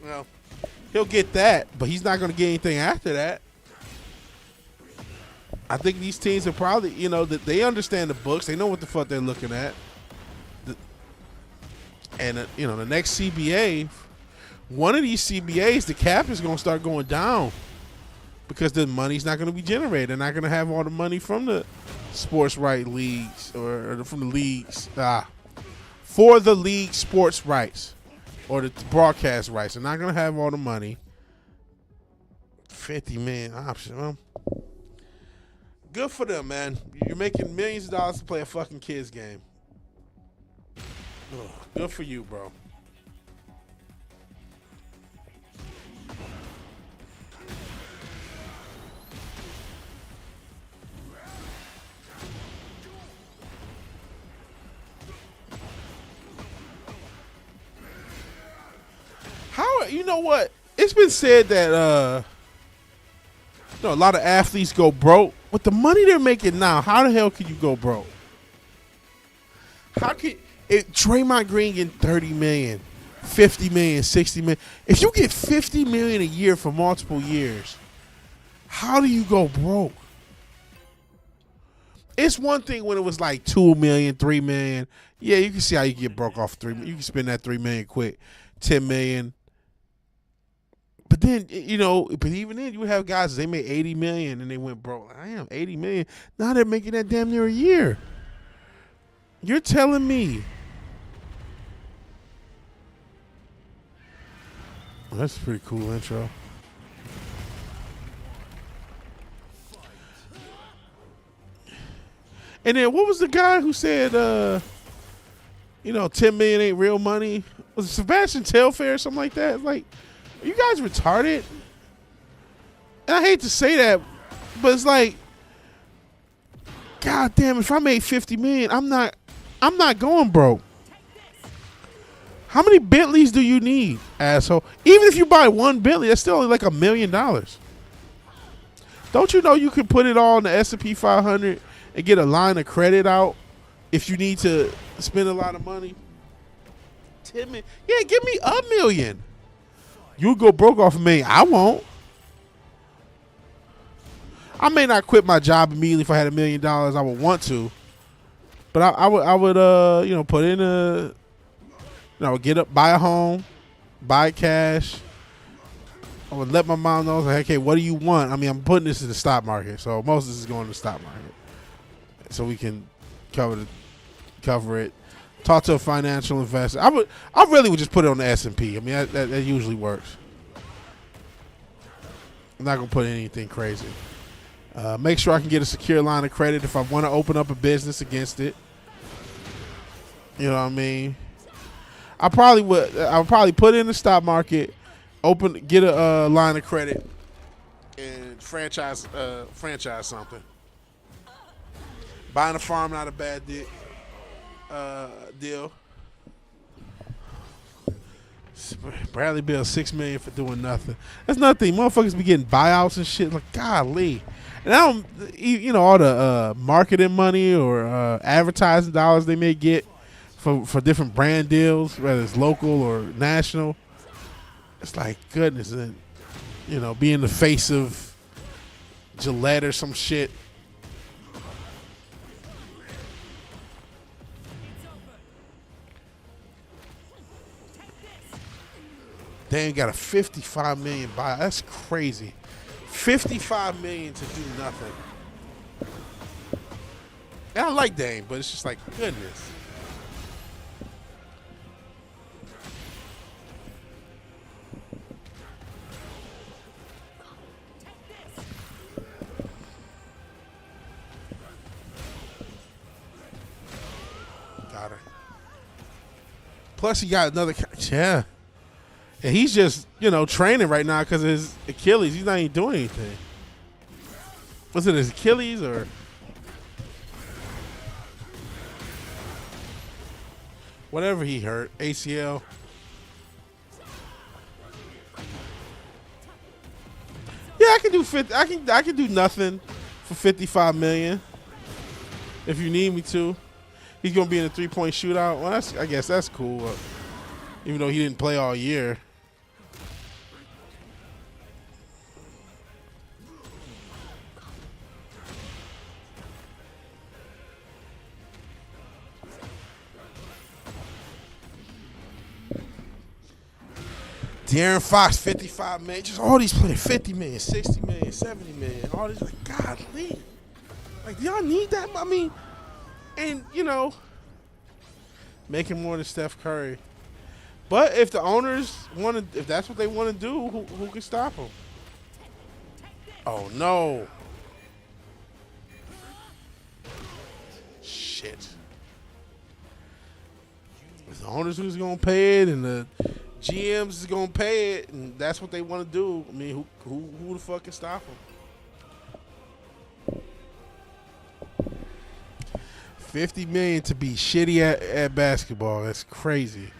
he'll get that, but he's not going to get anything after that. I think these teams are probably, that they understand the books. They know what the fuck they're looking at. And the next CBA, one of these CBAs, the cap is going to start going down because the money's not going to be generated. They're not going to have all the money from the sports right leagues or from the leagues for the league sports rights or the broadcast rights. They're not going to have all the money. $50 million option. Well, good for them, man. You're making millions of dollars to play a fucking kids game. Ugh, good for you, bro. You know what? It's been said that a lot of athletes go broke. With the money they're making now, how the hell can you go broke? How can Draymond Green getting $30 million, $50 million, $60 million? If you get $50 million a year for multiple years, how do you go broke? It's one thing when it was like $2 million, $3 million. Yeah, you can see how you get broke off $3 million. You can spend that $3 million quick, $10 million. But then, but even then, you have guys, they made $80 million and they went broke. I am $80 million. Now they're making that damn near a year. You're telling me. Well, that's a pretty cool intro. And then what was the guy who said, $10 million ain't real money? Was it Sebastian Telfair or something like that? Like, are you guys retarded? And I hate to say that, but it's like, God damn, if I made $50 million, I'm not going broke. How many Bentleys do you need, asshole? Even if you buy one Bentley, that's still only like $1 million. Don't you know you can put it all in the S&P 500 and get a line of credit out if you need to spend a lot of money? $10 million. Yeah, give me $1 million. You'll go broke off $1 million. I won't. I may not quit my job immediately if I had $1 million. I would want to, but I would put in get up, buy a home, buy cash. I would let my mom know, like, okay, what do you want? I mean, I'm putting this in the stock market, so most of this is going to the stock market, so we can cover it. Talk to a financial investor. I really would just put it on the S&P. I mean, that usually works. I'm not gonna put in anything crazy. Make sure I can get a secure line of credit if I want to open up a business against it. You know what I mean? I would probably put it in the stock market, get a line of credit, and franchise something. Buying a farm, not a bad deal. Bradley Beal $6 million for doing nothing. That's nothing. Motherfuckers be getting buyouts and shit. Like, golly. And I don't, all the marketing money or advertising dollars they may get for different brand deals, whether it's local or national. It's like, goodness, and being the face of Gillette or some shit. They ain't got a $55 million buyout. That's crazy. $55 million to do nothing. And I like Dame, but it's just like, goodness. Got her. Plus, he got another. Yeah. And he's just, training right now because of his Achilles. He's not even doing anything. Was it his Achilles or? Whatever he hurt. ACL. Yeah, I can do 50. I can do nothing for $55 million. If you need me to. He's gonna be in a 3-point shootout. Well, I guess that's cool. Even though he didn't play all year. De'Aaron Fox, 55 million. Just all these players, 50 million, 60 million, 70 million. All these, like, godly. Like, do y'all need that? I mean, and, you know, making more than Steph Curry. But if the owners want to, if that's what they want to do, who can stop them? Oh, no. Shit. If the owners who's going to pay it and the GMs is going to pay it and that's what they want to do, I mean, who the fuck can stop them? $50 million to be shitty at basketball. That's crazy.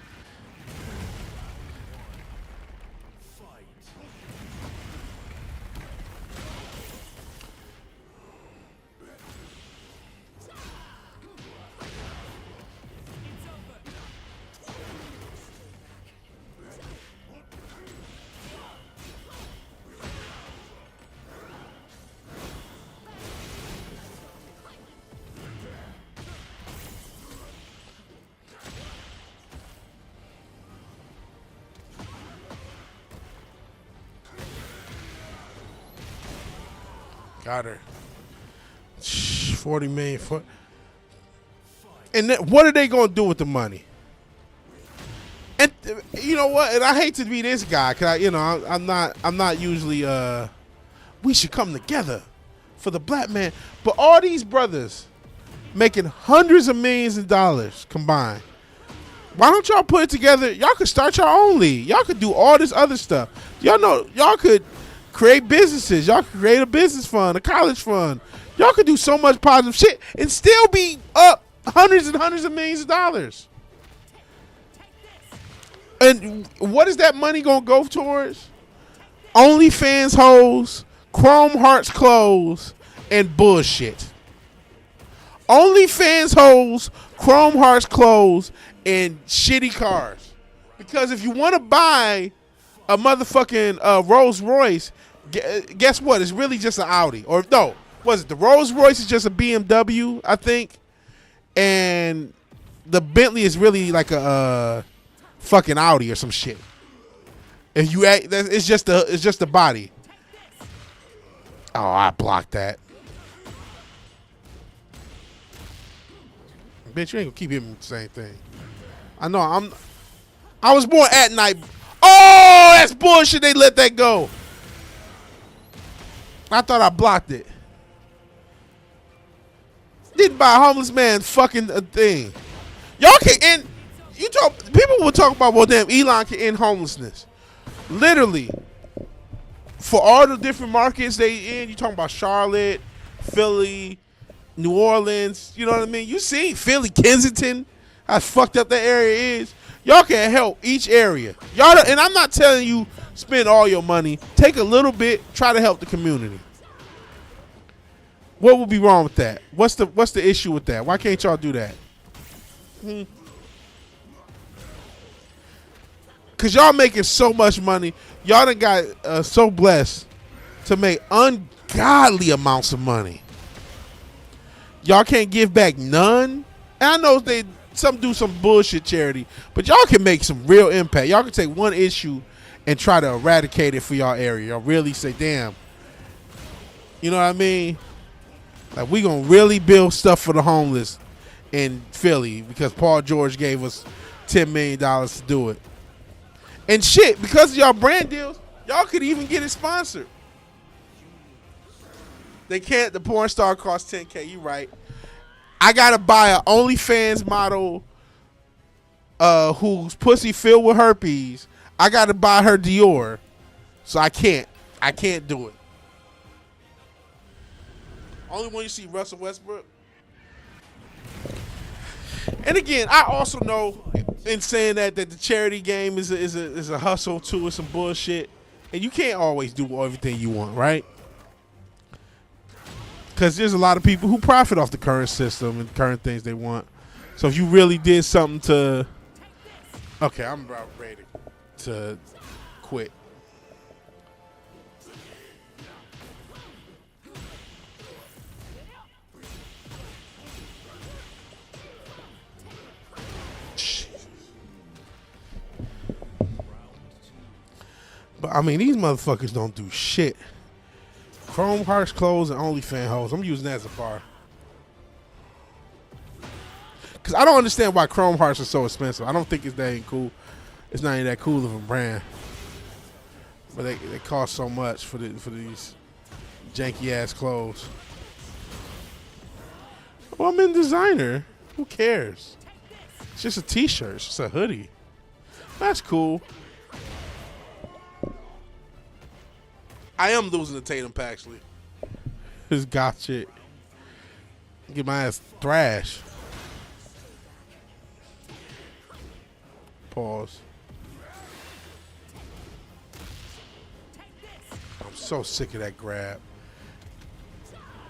Got her. 40 million for. And what are they going to do with the money? And you know what? And I hate to be this guy, cause I'm not usually. We should come together for the black man, but all these brothers making hundreds of millions of dollars combined. Why don't y'all put it together? Y'all could start your own league. Y'all could do all this other stuff. Y'all know y'all could create businesses. Y'all could create a business fund, a college fund. Y'all could do so much positive shit and still be up hundreds and hundreds of millions of dollars. And what is that money going to go towards? OnlyFans hoes, Chrome Hearts clothes, and bullshit. OnlyFans hoes, Chrome Hearts clothes, and shitty cars. Because if you want to buy a motherfucking Rolls Royce, guess what? It's really just an Audi. Or no, was it the Rolls Royce is just a BMW, I think. And the Bentley is really like a fucking Audi or some shit. If you act, it's just the body. Oh, I blocked that. Bitch, you ain't gonna keep hitting the same thing. I know I was born at night. Oh, that's bullshit. They let that go. I thought I blocked it. Didn't buy a homeless man fucking a thing. Y'all can end. People will talk about, well, damn, Elon can end homelessness. Literally, for all the different markets they in, you talking about Charlotte, Philly, New Orleans. You know what I mean? You see Philly, Kensington, how fucked up that area is. Y'all can help each area. Y'all, and I'm not telling you spend all your money. Take a little bit. Try to help the community. What would be wrong with that? What's the issue with that? Why can't y'all do that? Because y'all making so much money. Y'all done got so blessed to make ungodly amounts of money. Y'all can't give back none. And I know some do some bullshit charity, but y'all can make some real impact. Y'all can take one issue and try to eradicate it for y'all area. Y'all really say, damn. You know what I mean? Like, we gonna really build stuff for the homeless in Philly because Paul George gave us $10 million to do it. And shit, because of y'all brand deals, y'all could even get it sponsored. They can't. The porn star costs $10K. You right. I gotta buy an OnlyFans model whose pussy filled with herpes. I gotta buy her Dior. So I can't do it. Only when you see Russell Westbrook. And again, I also know in saying that the charity game is a hustle too, it's some bullshit. And you can't always do everything you want, right? Because there's a lot of people who profit off the current system and current things they want. So if you really did something to... Okay, I'm about ready to quit. But I mean, these motherfuckers don't do shit. Chrome Hearts clothes and OnlyFans hoes. I'm using that as a bar. Because I don't understand why Chrome Hearts are so expensive. I don't think it's that ain't cool. It's not even that cool of a brand. But they cost so much for these janky ass clothes. Well, I'm in designer. Who cares? It's just a t-shirt. It's just a hoodie. That's cool. I am losing to Tatum Paxley. This goth shit. Get my ass thrashed. Pause. I'm so sick of that grab.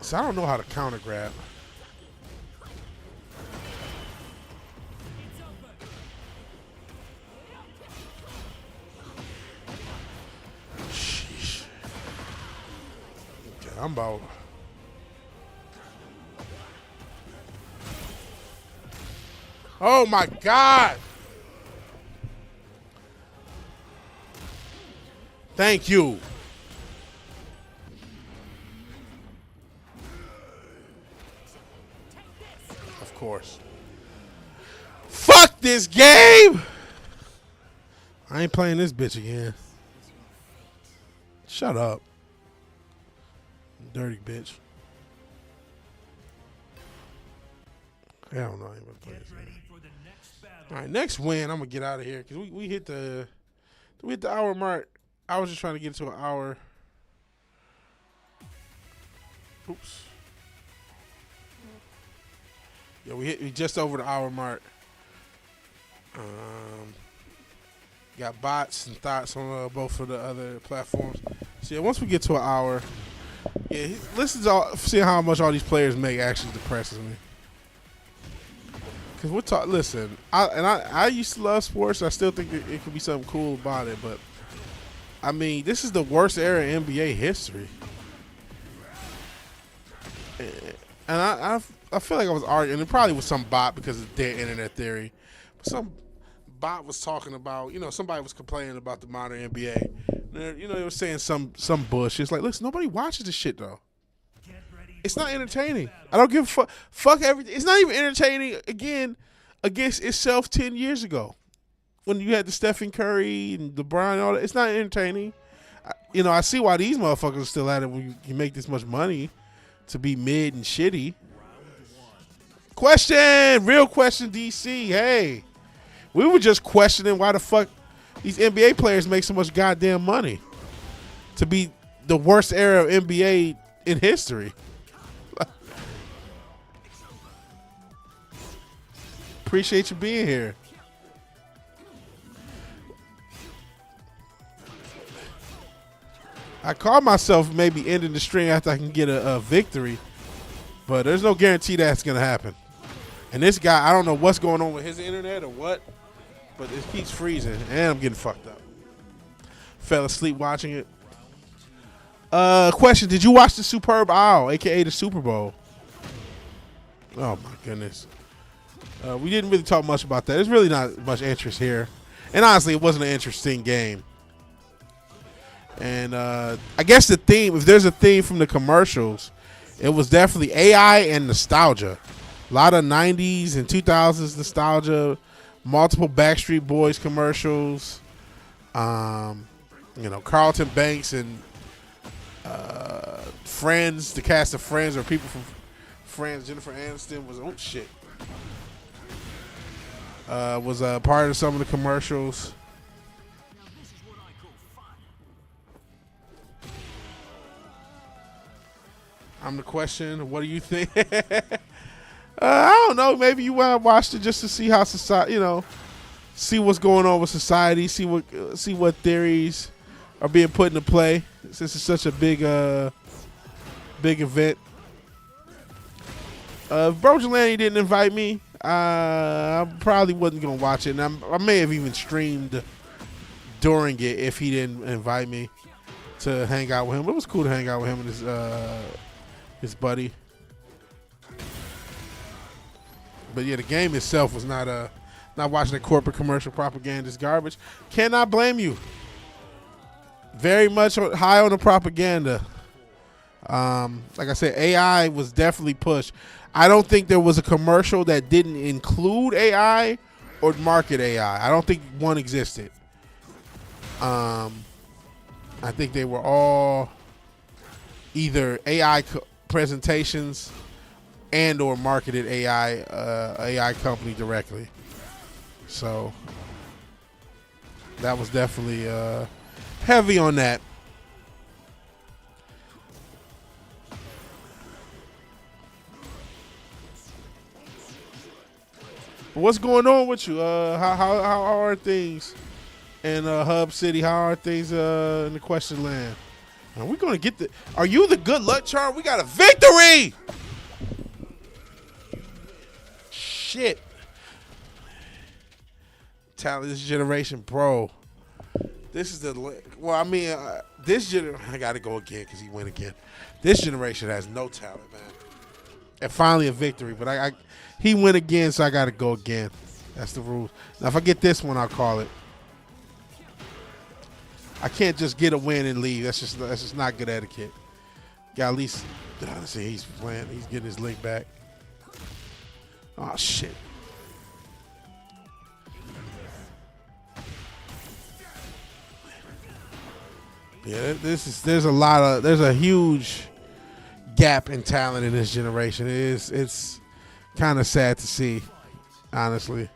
So I don't know how to counter grab. Sheesh. Okay, I'm about. Oh my God. Thank you. Of course. Fuck this game. I ain't playing this bitch again. Shut up. Dirty bitch. Hell no, I ain't gonna play this game. All right, next win, I'm gonna get out of here because we hit the hour mark. I was just trying to get to an hour. Oops. Yeah, we just over the hour mark. Got bots and thoughts on both of the other platforms. So yeah, once we get to an hour, yeah, listen to seeing how much all these players make actually depresses me. Cause we're talking. Listen, I used to love sports. I still think it could be something cool about it, but I mean, this is the worst era in NBA history. And I feel like I was arguing. It probably was some bot because of their internet theory. But some bot was talking about, somebody was complaining about the modern NBA. They were saying some bullshit. It's like, listen, nobody watches this shit though. It's not entertaining. I don't give a fuck. Fuck everything. It's not even entertaining again against itself 10 years ago. When you had the Stephen Curry and LeBron and all that, it's not entertaining. I see why these motherfuckers are still at it when you make this much money to be mid and shitty. Real question, DC. Hey, we were just questioning why the fuck these NBA players make so much goddamn money to be the worst era of NBA in history. Appreciate you being here. I call myself maybe ending the string after I can get a victory, but there's no guarantee that's going to happen. And this guy, I don't know what's going on with his internet or what, but it keeps freezing, and I'm getting fucked up. Fell asleep watching it. Question, did you watch the Superb Owl, a.k.a. the Super Bowl? Oh, my goodness. We didn't really talk much about that. There's really not much interest here. And honestly, it wasn't an interesting game. And I guess the theme, if there's a theme from the commercials, it was definitely AI and nostalgia. A lot of 90s and 2000s nostalgia, multiple Backstreet Boys commercials, Carlton Banks and Friends, the cast of Friends or people from Friends. Jennifer Aniston was, was a part of some of the commercials. I'm the question. What do you think? I don't know. Maybe you want to watch it just to see how society, see what's going on with society, see what theories are being put into play. Since it's such a big event. If Bro Jelani didn't invite me, I probably wasn't gonna watch it. And I may have even streamed during it if he didn't invite me to hang out with him. But it was cool to hang out with him and his buddy. But yeah, the game itself was not watching the corporate commercial propagandist garbage. Cannot blame you. Very much high on the propaganda. Like I said, AI was definitely pushed. I don't think there was a commercial that didn't include AI or market AI. I don't think one existed. I think they were all either AI presentations and or marketed AI company directly. So that was definitely heavy on that. But what's going on with you? How are things in Hub City? How are things in the Question Land? Are we gonna get the? Are you the good luck charm? We got a victory! Shit. Talent this generation, bro. This is the well. I mean, this generation. I gotta go again because he went again. This generation has no talent, man. And finally a victory, but he went again, so I gotta go again. That's the rules. Now, if I get this one, I'll call it. I can't just get a win and leave. That's just not good etiquette. Got at least. See, he's playing. He's getting his link back. Oh shit. Yeah, there's a huge gap in talent in this generation. It's kind of sad to see, honestly.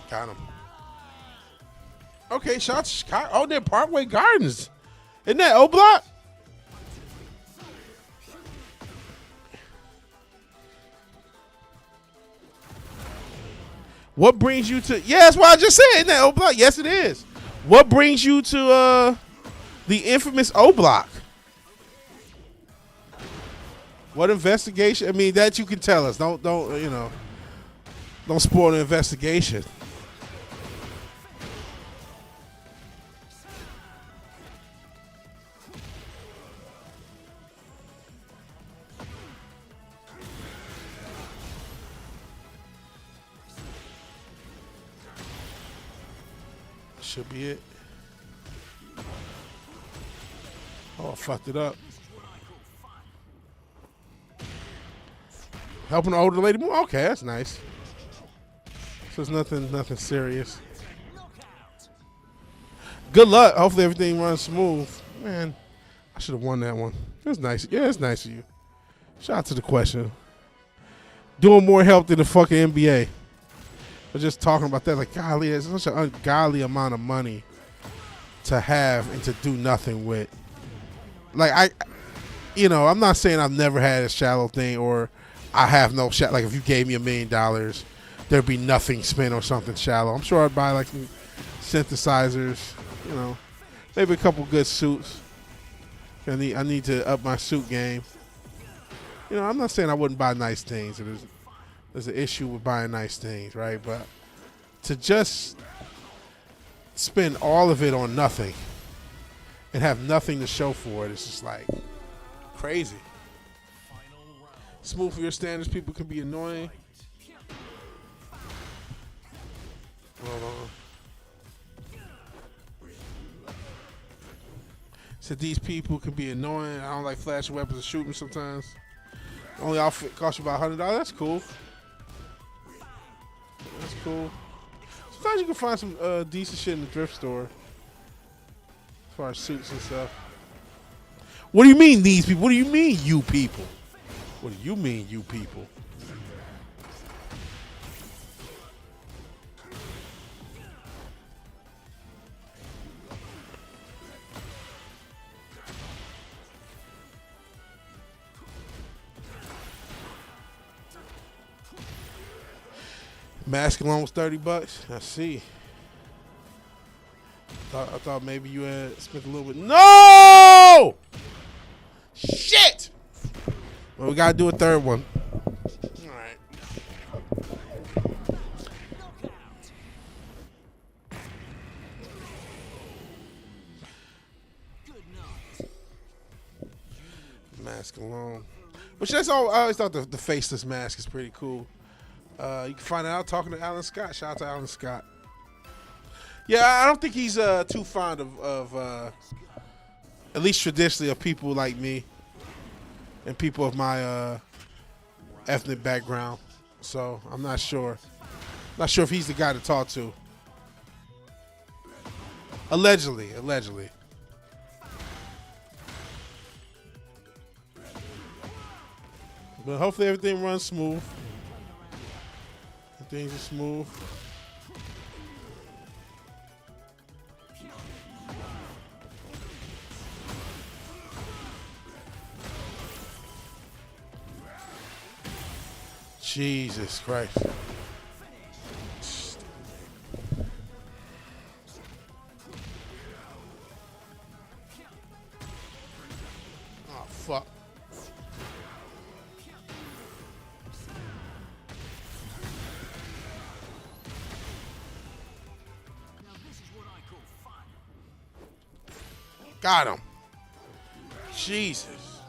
Got him. Okay, shots. Oh, they're Parkway Gardens. Isn't that O Block? What brings you to? Yeah, that's what I just said. Isn't that O Block? Yes, it is. What brings you to the infamous O Block? What investigation? I mean, that you can tell us. Don't spoil the investigation. Should be it. Oh, I fucked it up. Helping the older lady move? Okay, that's nice. So it's nothing serious. Good luck. Hopefully everything runs smooth. Man, I should have won that one. That's nice. Yeah, it's nice of you. Shout out to the question. Doing more help than the fucking NBA. But just talking about that, like, golly, it's such an ungodly amount of money to have and to do nothing with. Like, I'm not saying I've never had a shallow thing or I have no shallow. Like, if you gave me $1 million, there'd be nothing spent or something shallow. I'm sure I'd buy, like, some synthesizers, maybe a couple good suits. I need to up my suit game. I'm not saying I wouldn't buy nice things. There's an issue with buying nice things, right? But to just spend all of it on nothing and have nothing to show for it, it's just like crazy. Smooth for your standards, people can be annoying. Hold on. Said these people can be annoying. I don't like flashing weapons and shooting sometimes. Only outfit costs you about $100. That's cool. That's cool. Sometimes you can find some decent shit in the thrift store. As far as suits and stuff. What do you mean these people? What do you mean you people? What do you mean you people? Mask alone was $30. I see. I thought maybe you had spent a little bit. No! Shit! Well, we gotta do a third one. All right. mask alone. Which that's all. I always thought the faceless mask is pretty cool. You can find out talking to Alan Scott. Shout out to Alan Scott. Yeah, I don't think he's too fond of at least traditionally, of people like me and people of my ethnic background. So I'm not sure. Not sure if he's the guy to talk to. Allegedly. But hopefully everything runs smooth. Things are smooth. Jesus Christ. Oh, fuck. Got him. Jesus.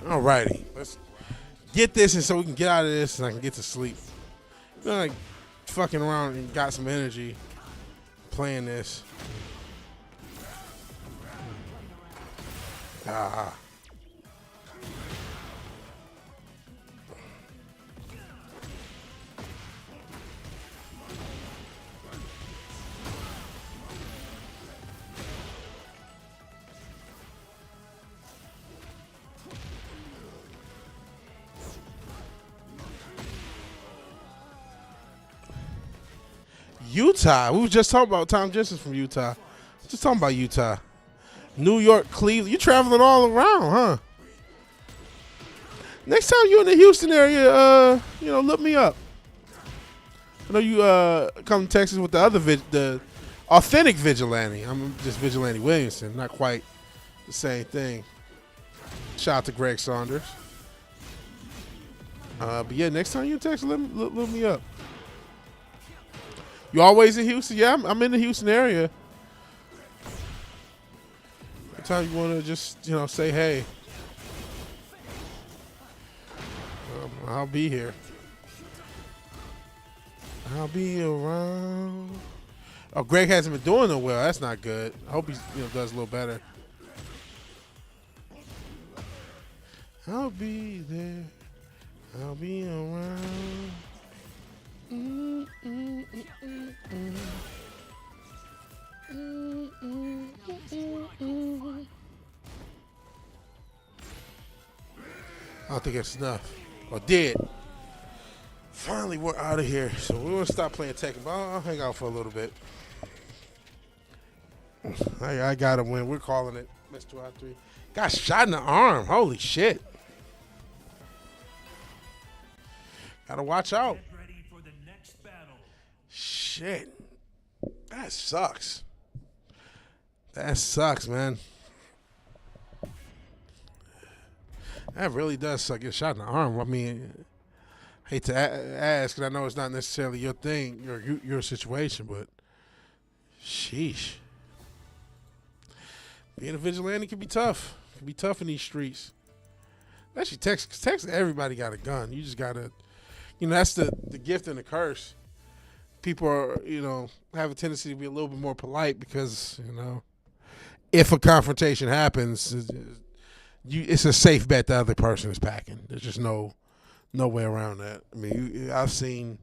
Alrighty. Let's get this and so we can get out of this and I can get to sleep. You know, like fucking around and got some energy playing this. Ah. Utah. We were just talking about Tom Jensen from Utah. Just talking about Utah. New York, Cleveland. You traveling all around, huh? Next time you're in the Houston area, look me up. I know you come to Texas with the authentic vigilante. I'm just VigilanteWilliamson. Not quite the same thing. Shout out to Greg Saunders. But yeah, next time you're in Texas, look me up. You always in Houston? Yeah, I'm in the Houston area. Anytime you want to just, say hey. I'll be here. I'll be around. Oh, Greg hasn't been doing no well. That's not good. I hope he does a little better. I'll be there. I'll be around. I don't think it's enough. Or did. Finally, we're out of here. So we're going to stop playing Tekken, but I'll hang out for a little bit. I got to win. We're calling it. Missed 2 out of 3. Got shot in the arm. Holy shit. Got to watch out. Get ready for the next battle. Shit. That sucks. That sucks, man. That really does suck. Get shot in the arm. I mean, hate to ask, and I know it's not necessarily your thing, your situation, but sheesh. Being a vigilante can be tough. It can be tough in these streets. Especially Texas. 'Cause Texas, everybody got a gun. You just got to, that's the gift and the curse. People are, have a tendency to be a little bit more polite because, if a confrontation happens, it's a safe bet the other person is packing. There's just no way around that. I mean, I've seen,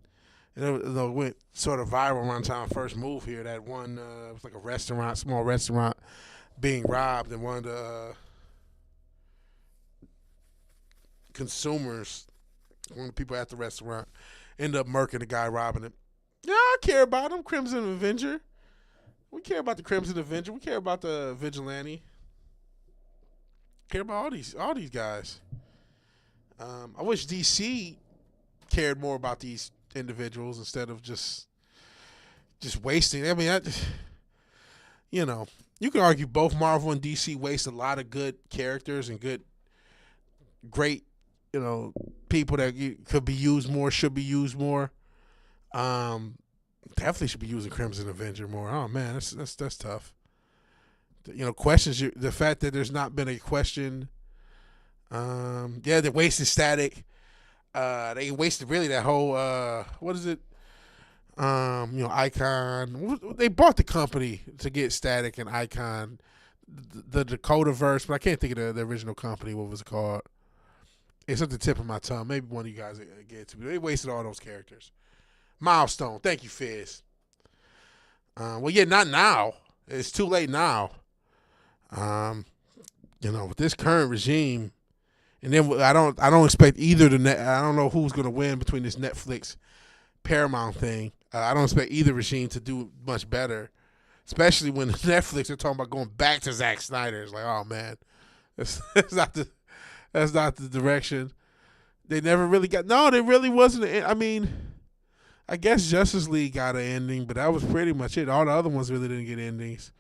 it went sort of viral around the time I first moved here. That one, it was like a small restaurant being robbed, and one of the consumers, one of the people at the restaurant, ended up murking the guy robbing it. Yeah, I care about him, Crimson Avenger. We care about the Crimson Avenger. We care about the vigilante. Care about all these guys. I wish DC cared more about these individuals instead of just wasting. I mean, you can argue both Marvel and DC waste a lot of good characters and great, people that could be used more, should be used more. Definitely should be using Crimson Avenger more. Oh man, that's tough. Questions the fact that there's not been a question Yeah, they wasted Static. They wasted really that whole what is it? Icon. They bought the company to get Static and Icon, the Dakota verse, but I can't think of the original company. What was it called? It's at the tip of my tongue. Maybe one of you guys get it to me. They wasted all those characters. Milestone. Thank you, Fizz. Well, yeah, not now. It's too late now. With this current regime, and then I don't expect either I don't know who's going to win between this Netflix Paramount thing. I don't expect either regime to do much better, especially when Netflix are talking about going back to Zack Snyder. It's like, oh man, that's not the direction. They never really got. No, they really wasn't. I mean, I guess Justice League got an ending, but that was pretty much it. All the other ones really didn't get endings.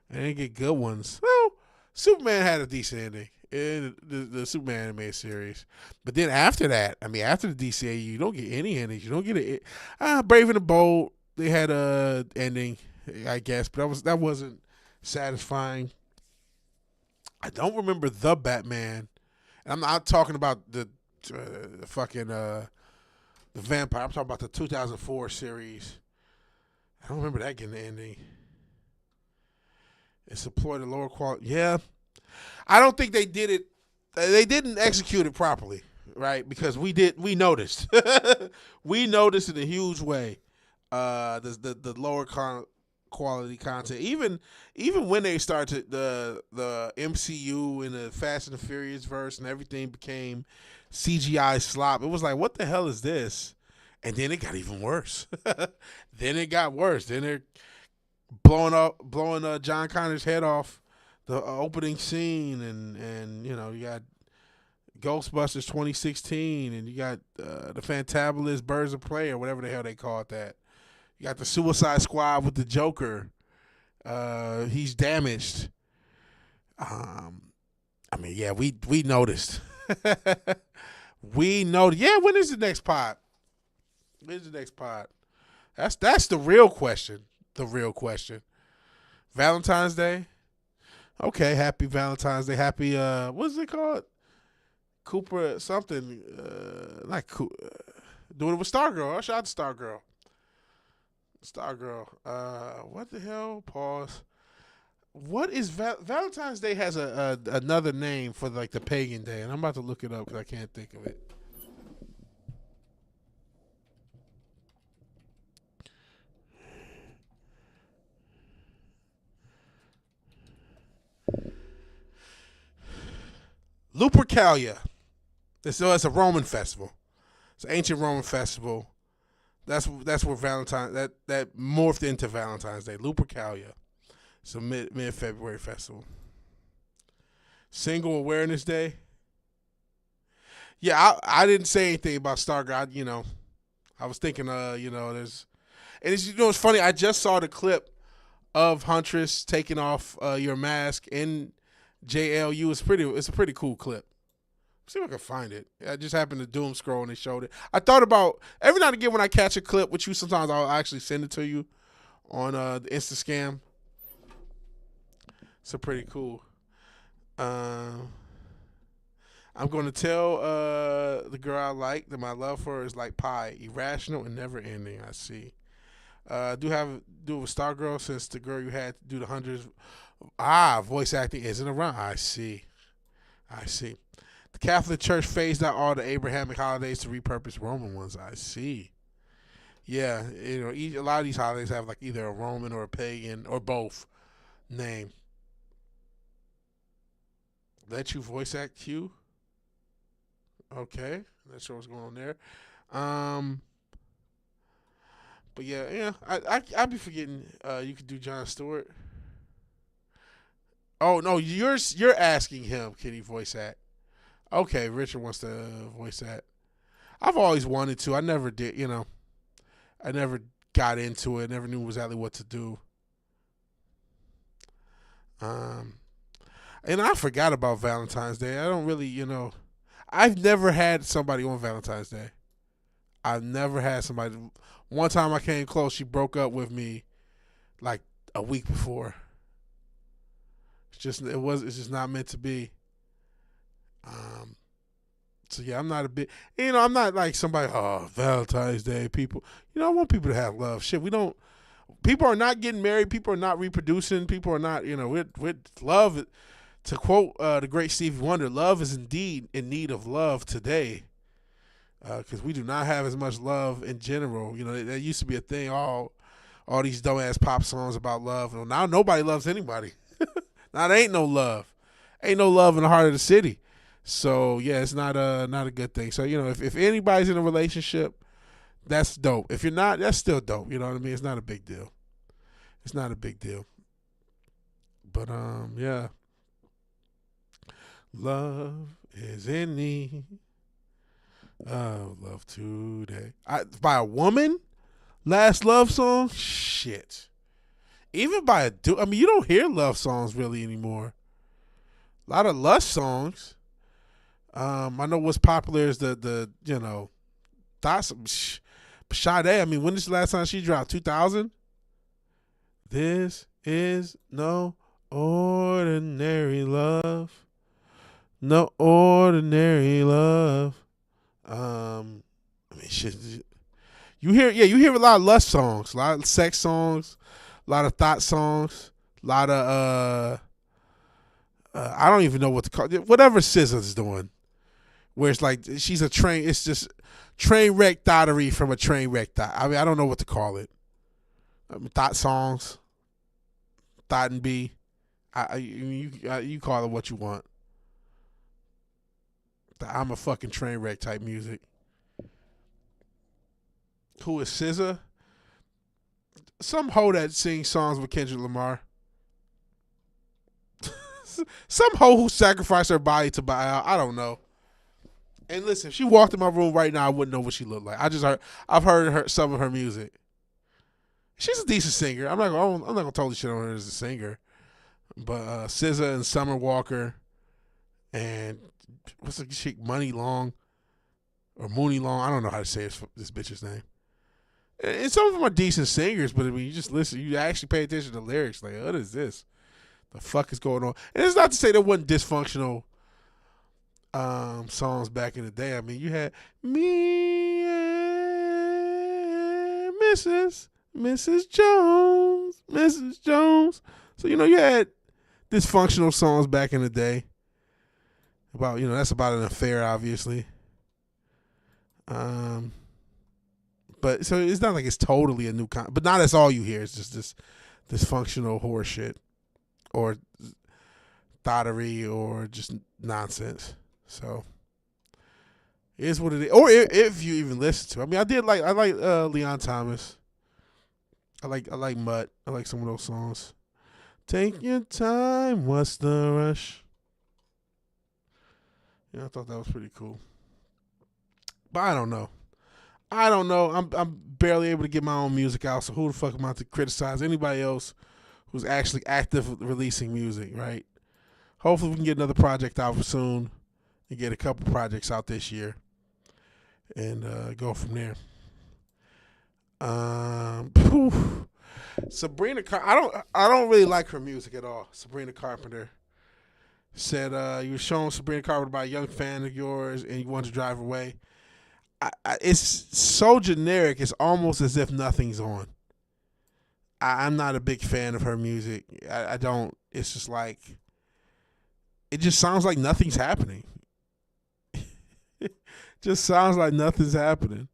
They didn't get good ones. Well, Superman had a decent ending in the Superman animated series. But then after that, after the DCAU, you don't get any endings. You don't get it. Brave and the Bold, they had a ending, I guess, but that wasn't satisfying. I don't remember the Batman. And I'm not talking about the fucking the vampire. I'm talking about the 2004 series. I don't remember that getting the ending. It's employed a lower quality. Yeah, I don't think they did it. They didn't execute it properly, right? Because we noticed. We noticed in a huge way the lower quality content. Even when they started the MCU and the Fast and the Furious verse and everything became CGI slop, it was like, what the hell is this? And then it got even worse. Then it got worse. Then they're blowing John Connor's head off the opening scene, and you got Ghostbusters 2016, and you got the Fantabulous Birds of Prey, or whatever the hell they called that. You got the Suicide Squad with the Joker. He's damaged. Yeah, we noticed. We noticed. Yeah, when is the next pod? When's the next pod? That's the real question. The real question. Valentine's Day. Okay, happy Valentine's Day. Happy what's it called? Cooper something. Not Cooper. Doing it with Stargirl. Shout out to Stargirl. What the hell? Pause. What is Valentine's Day has another name for like the pagan day, and I'm about to look it up because I can't think of it. Lupercalia. It's a Roman festival. It's an ancient Roman festival. That's where Valentine that morphed into Valentine's Day. Lupercalia. It's a mid February festival. Single Awareness Day. Yeah, I didn't say anything about Stargirl. I was thinking, there's, and it's funny. I just saw the clip of Huntress taking off your mask in JLU. It's a pretty cool clip. See if I can find it. I just happened to doom scroll and they showed it. I thought about every now and again when I catch a clip with you. Sometimes I'll actually send it to you on the Instascam. So pretty cool. I'm going to tell the girl I like that my love for her is like pie, irrational and never ending. I see. Do it with Stargirl since the girl you had to do the hundreds. Voice acting isn't around. I see. The Catholic Church phased out all the Abrahamic holidays to repurpose Roman ones. I see. Yeah, a lot of these holidays have like either a Roman or a pagan or both name. Let you voice act Q. Okay, not sure what's going on there. But yeah, I'd be forgetting. You could do Jon Stewart. Oh no, you're asking him. Can he voice act? Okay, Richard wants to voice that. I've always wanted to. I never did, I never got into it. Never knew exactly what to do. And I forgot about Valentine's Day. I don't really, I've never had somebody on Valentine's Day. I've never had somebody. One time I came close, she broke up with me like a week before. It's just not meant to be. Um, so yeah, I'm not a bit. I'm not like somebody. Oh, Valentine's Day, people. I want people to have love. Shit, we don't. People are not getting married. People are not reproducing. People are not. With love. To quote the great Stevie Wonder, love is indeed in need of love today. Because we do not have as much love in general. That used to be a thing. All these dumbass pop songs about love. Now nobody loves anybody. Now there ain't no love. Ain't no love in the heart of the city. So yeah, it's not a good thing. So if anybody's in a relationship, that's dope. If you're not, that's still dope. You know what I mean? It's not a big deal. It's not a big deal. But yeah. Love is in need of love today. By a woman? Last love song? Shit. Even by a dude. I mean, you don't hear love songs really anymore. A lot of lust songs. I know what's popular is the thoughts. Sade. I mean, when is the last time she dropped? 2000. This is no ordinary love. No ordinary love. I mean, shit. You hear a lot of lust songs, a lot of sex songs, a lot of thought songs, a lot of I don't even know what to call it. Whatever SZA's doing, where it's like she's a train. It's just train wreck thottery from a train wreck thought. I mean, I don't know what to call it. Thought songs, thought and B. You call it what you want. I'm a fucking train wreck type music. Who is SZA? Some hoe that sings songs with Kendrick Lamar. Some hoe who sacrificed her body to buy out. I don't know. And listen, if she walked in my room right now, I wouldn't know what she looked like. I've heard some of her music. She's a decent singer. I'm not gonna totally shit on her as a singer. But SZA and Summer Walker and what's the chick, Money Long or Mooney Long? I don't know how to say this bitch's name. And some of them are decent singers, but I mean, you just listen. You actually pay attention to the lyrics. Like, what is this? The fuck is going on? And it's not to say there wasn't dysfunctional songs back in the day. I mean, you had me and Mrs. Jones. So you had dysfunctional songs back in the day. About that's about an affair, obviously. But so it's not like it's totally a new but not that's all you hear. It's just this dysfunctional horse shit or thottery or just nonsense. So it is what it is. Or if you even listen to it. I mean, I like Leon Thomas. I like Mutt. I like some of those songs. Take your time. What's the rush? Yeah, I thought that was pretty cool. But I don't know. I'm barely able to get my own music out, so who the fuck am I to criticize anybody else who's actually active releasing music, right? Hopefully we can get another project out soon and get a couple projects out this year and go from there. Sabrina I don't really like her music at all. Sabrina Carpenter said you were showing Sabrina Carpenter by a young fan of yours and you wanted to drive away. It's so generic. It's almost as if nothing's on. I'm not a big fan of her music. I don't. It's just like it just sounds like nothing's happening. Just sounds like nothing's happening.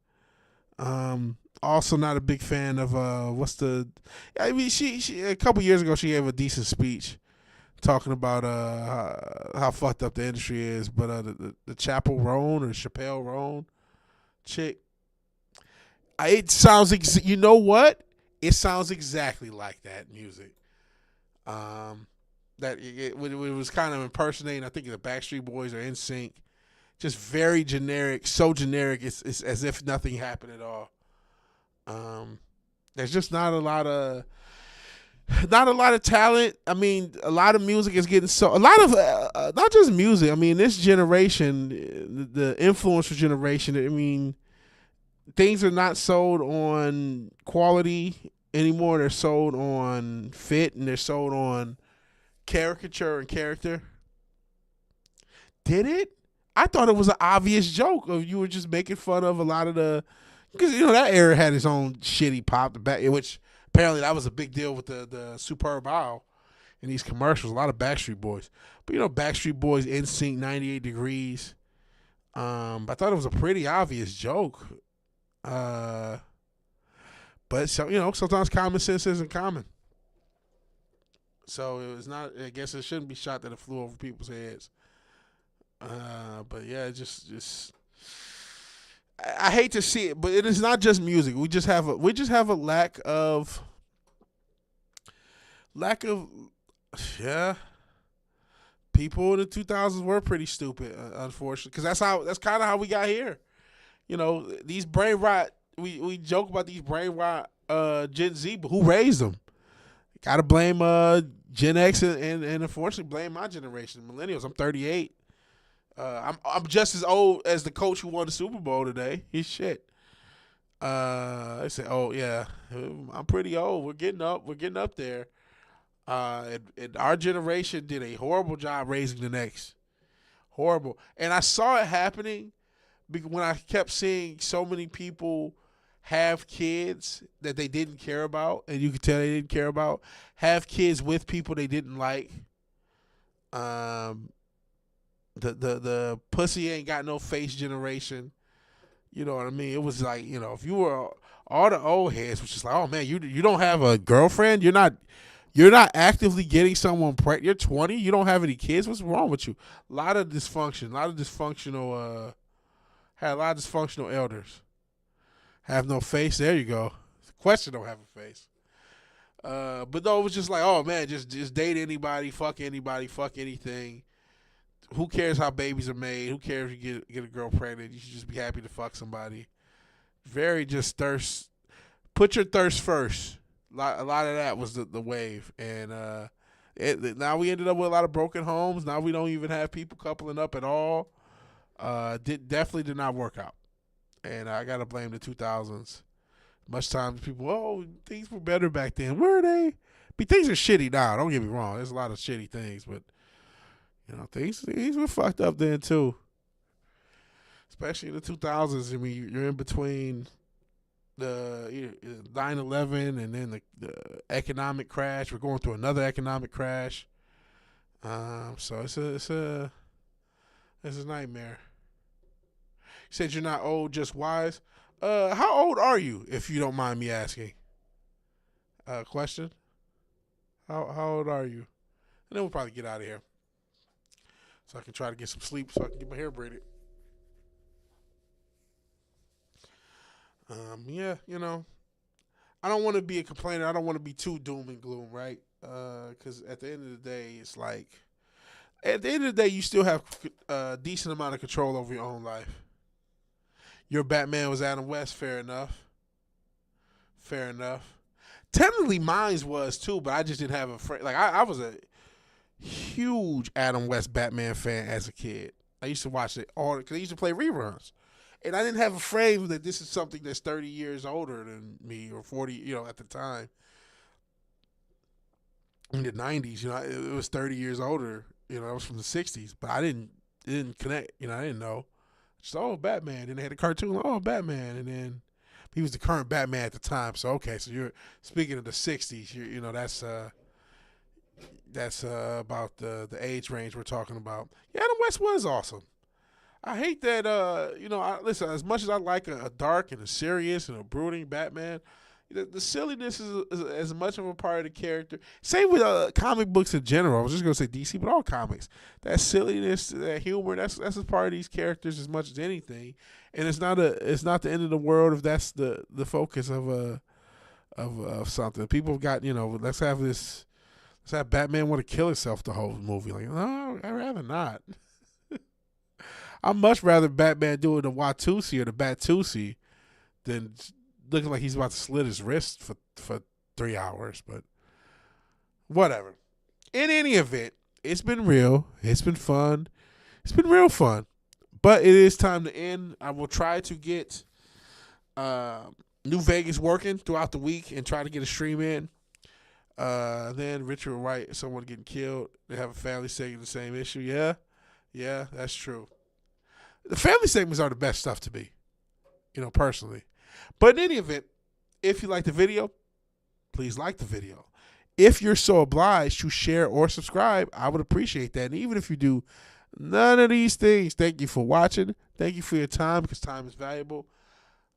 Also, not a big fan of I mean, she a couple years ago she gave a decent speech talking about how fucked up the industry is, but the Chappell Roan or Chappelle Roan chick. It sounds. You know what? It sounds exactly like that music. That it was kind of impersonating. I think the Backstreet Boys or NSYNC. Just very generic. So generic. It's as if nothing happened at all. There's just not a lot of talent. I mean, a lot of music is getting a lot of not just music. I mean, this generation, the influencer generation. I mean, things are not sold on quality anymore. They're sold on fit and they're sold on caricature and character. Did it? I thought it was an obvious joke of you were just making fun of a lot of the, because that era had its own shitty pop, which apparently that was a big deal with the Superb Owl in these commercials. A lot of Backstreet Boys, but Backstreet Boys, NSYNC, 98 Degrees. I thought it was a pretty obvious joke. But so sometimes common sense isn't common. So it was not. I guess it shouldn't be shot that it flew over people's heads. But yeah, just I hate to see it, but it is not just music. We just have a lack of yeah. People in the 2000s were pretty stupid, unfortunately, because that's kind of how we got here. These brain rot. We joke about these brain rot Gen Z, but who raised them? Got to blame Gen X and unfortunately blame my generation, millennials. I'm 38. I'm just as old as the coach who won the Super Bowl today. He's shit. I say, oh yeah, I'm pretty old. We're getting up there. And our generation did a horrible job raising the next. Horrible. And I saw it happening when I kept seeing so many people have kids that they didn't care about, and you could tell they didn't care about, have kids with people they didn't like. The pussy ain't got no face generation. You know what I mean? It was like, if you were all the old heads, which is like, oh man, you don't have a girlfriend, you're not actively getting someone pregnant. You're 20. You don't have any kids. What's wrong with you? A lot of dysfunction. Had a lot of dysfunctional elders. Have no face. There you go. The question don't have a face. But no, it was just like, oh man, just date anybody, fuck anything. Who cares how babies are made? Who cares if you get a girl pregnant? You should just be happy to fuck somebody. Very just thirst. Put your thirst first. A lot of that was the wave, and now we ended up with a lot of broken homes. Now we don't even have people coupling up at all. Definitely did not work out, and I gotta blame the 2000s. Much times people, things were better back then. Were they? I mean, things are shitty now. Don't get me wrong. There's a lot of shitty things, but things were fucked up then too. Especially in the 2000s. I mean, you're in between the 9/11 and then the economic crash. We're going through another economic crash. So it's a nightmare. You said you're not old, just wise. How old are you, if you don't mind me asking? Question. How old are you? And then we'll probably get out of here, so I can try to get some sleep, so I can get my hair braided. Yeah, I don't want to be a complainer. I don't want to be too doom and gloom, right? Because at the end of the day, it's like, at the end of the day, you still have a decent amount of control over your own life. Your Batman was Adam West, fair enough. Fair enough. Technically, mine was too, but I just didn't have a friend. Like, I was a huge Adam West Batman fan as a kid. I used to watch it all, because I used to play reruns. And I didn't have a frame that this is something that's 30 years older than me, or 40, at the time. In the 90s, it was 30 years older. I was from the 60s, but it didn't connect. I didn't know. Just, Batman. And they had a cartoon, Batman. And then he was the current Batman at the time. So, okay, so you're speaking of the 60s, that's about the age range we're talking about. Yeah, Adam West was awesome. I hate that, listen, as much as I like a dark and a serious and a brooding Batman, the silliness is as much of a part of the character. Same with comic books in general. I was just going to say DC, but all comics. That silliness, that humor, that's a part of these characters as much as anything. And it's not the end of the world if that's the focus of something. People have got, let's have Batman want to kill himself the whole movie. Like, no, I'd rather not. I'd much rather Batman do it the Watusi or the Batusi than looking like he's about to slit his wrist for 3 hours. But whatever. In any event, it's been real. It's been fun. It's been real fun. But it is time to end. I will try to get New Vegas working throughout the week and try to get a stream in. Then Richard Wright, someone getting killed. They have a family saying the same issue. Yeah, that's true. The family segments are the best stuff to me, personally. But in any event, if you like the video, please like the video. If you're so obliged to share or subscribe, I would appreciate that. And even if you do none of these things, thank you for watching. Thank you for your time, because time is valuable.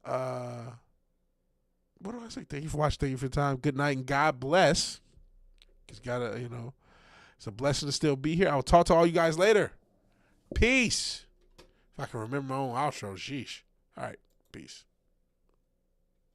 What do I say? Thank you for watching. Thank you for your time. Good night and God bless. Because it's a blessing to still be here. I will talk to all you guys later. Peace. If I can remember my own outro, sheesh. All right, peace.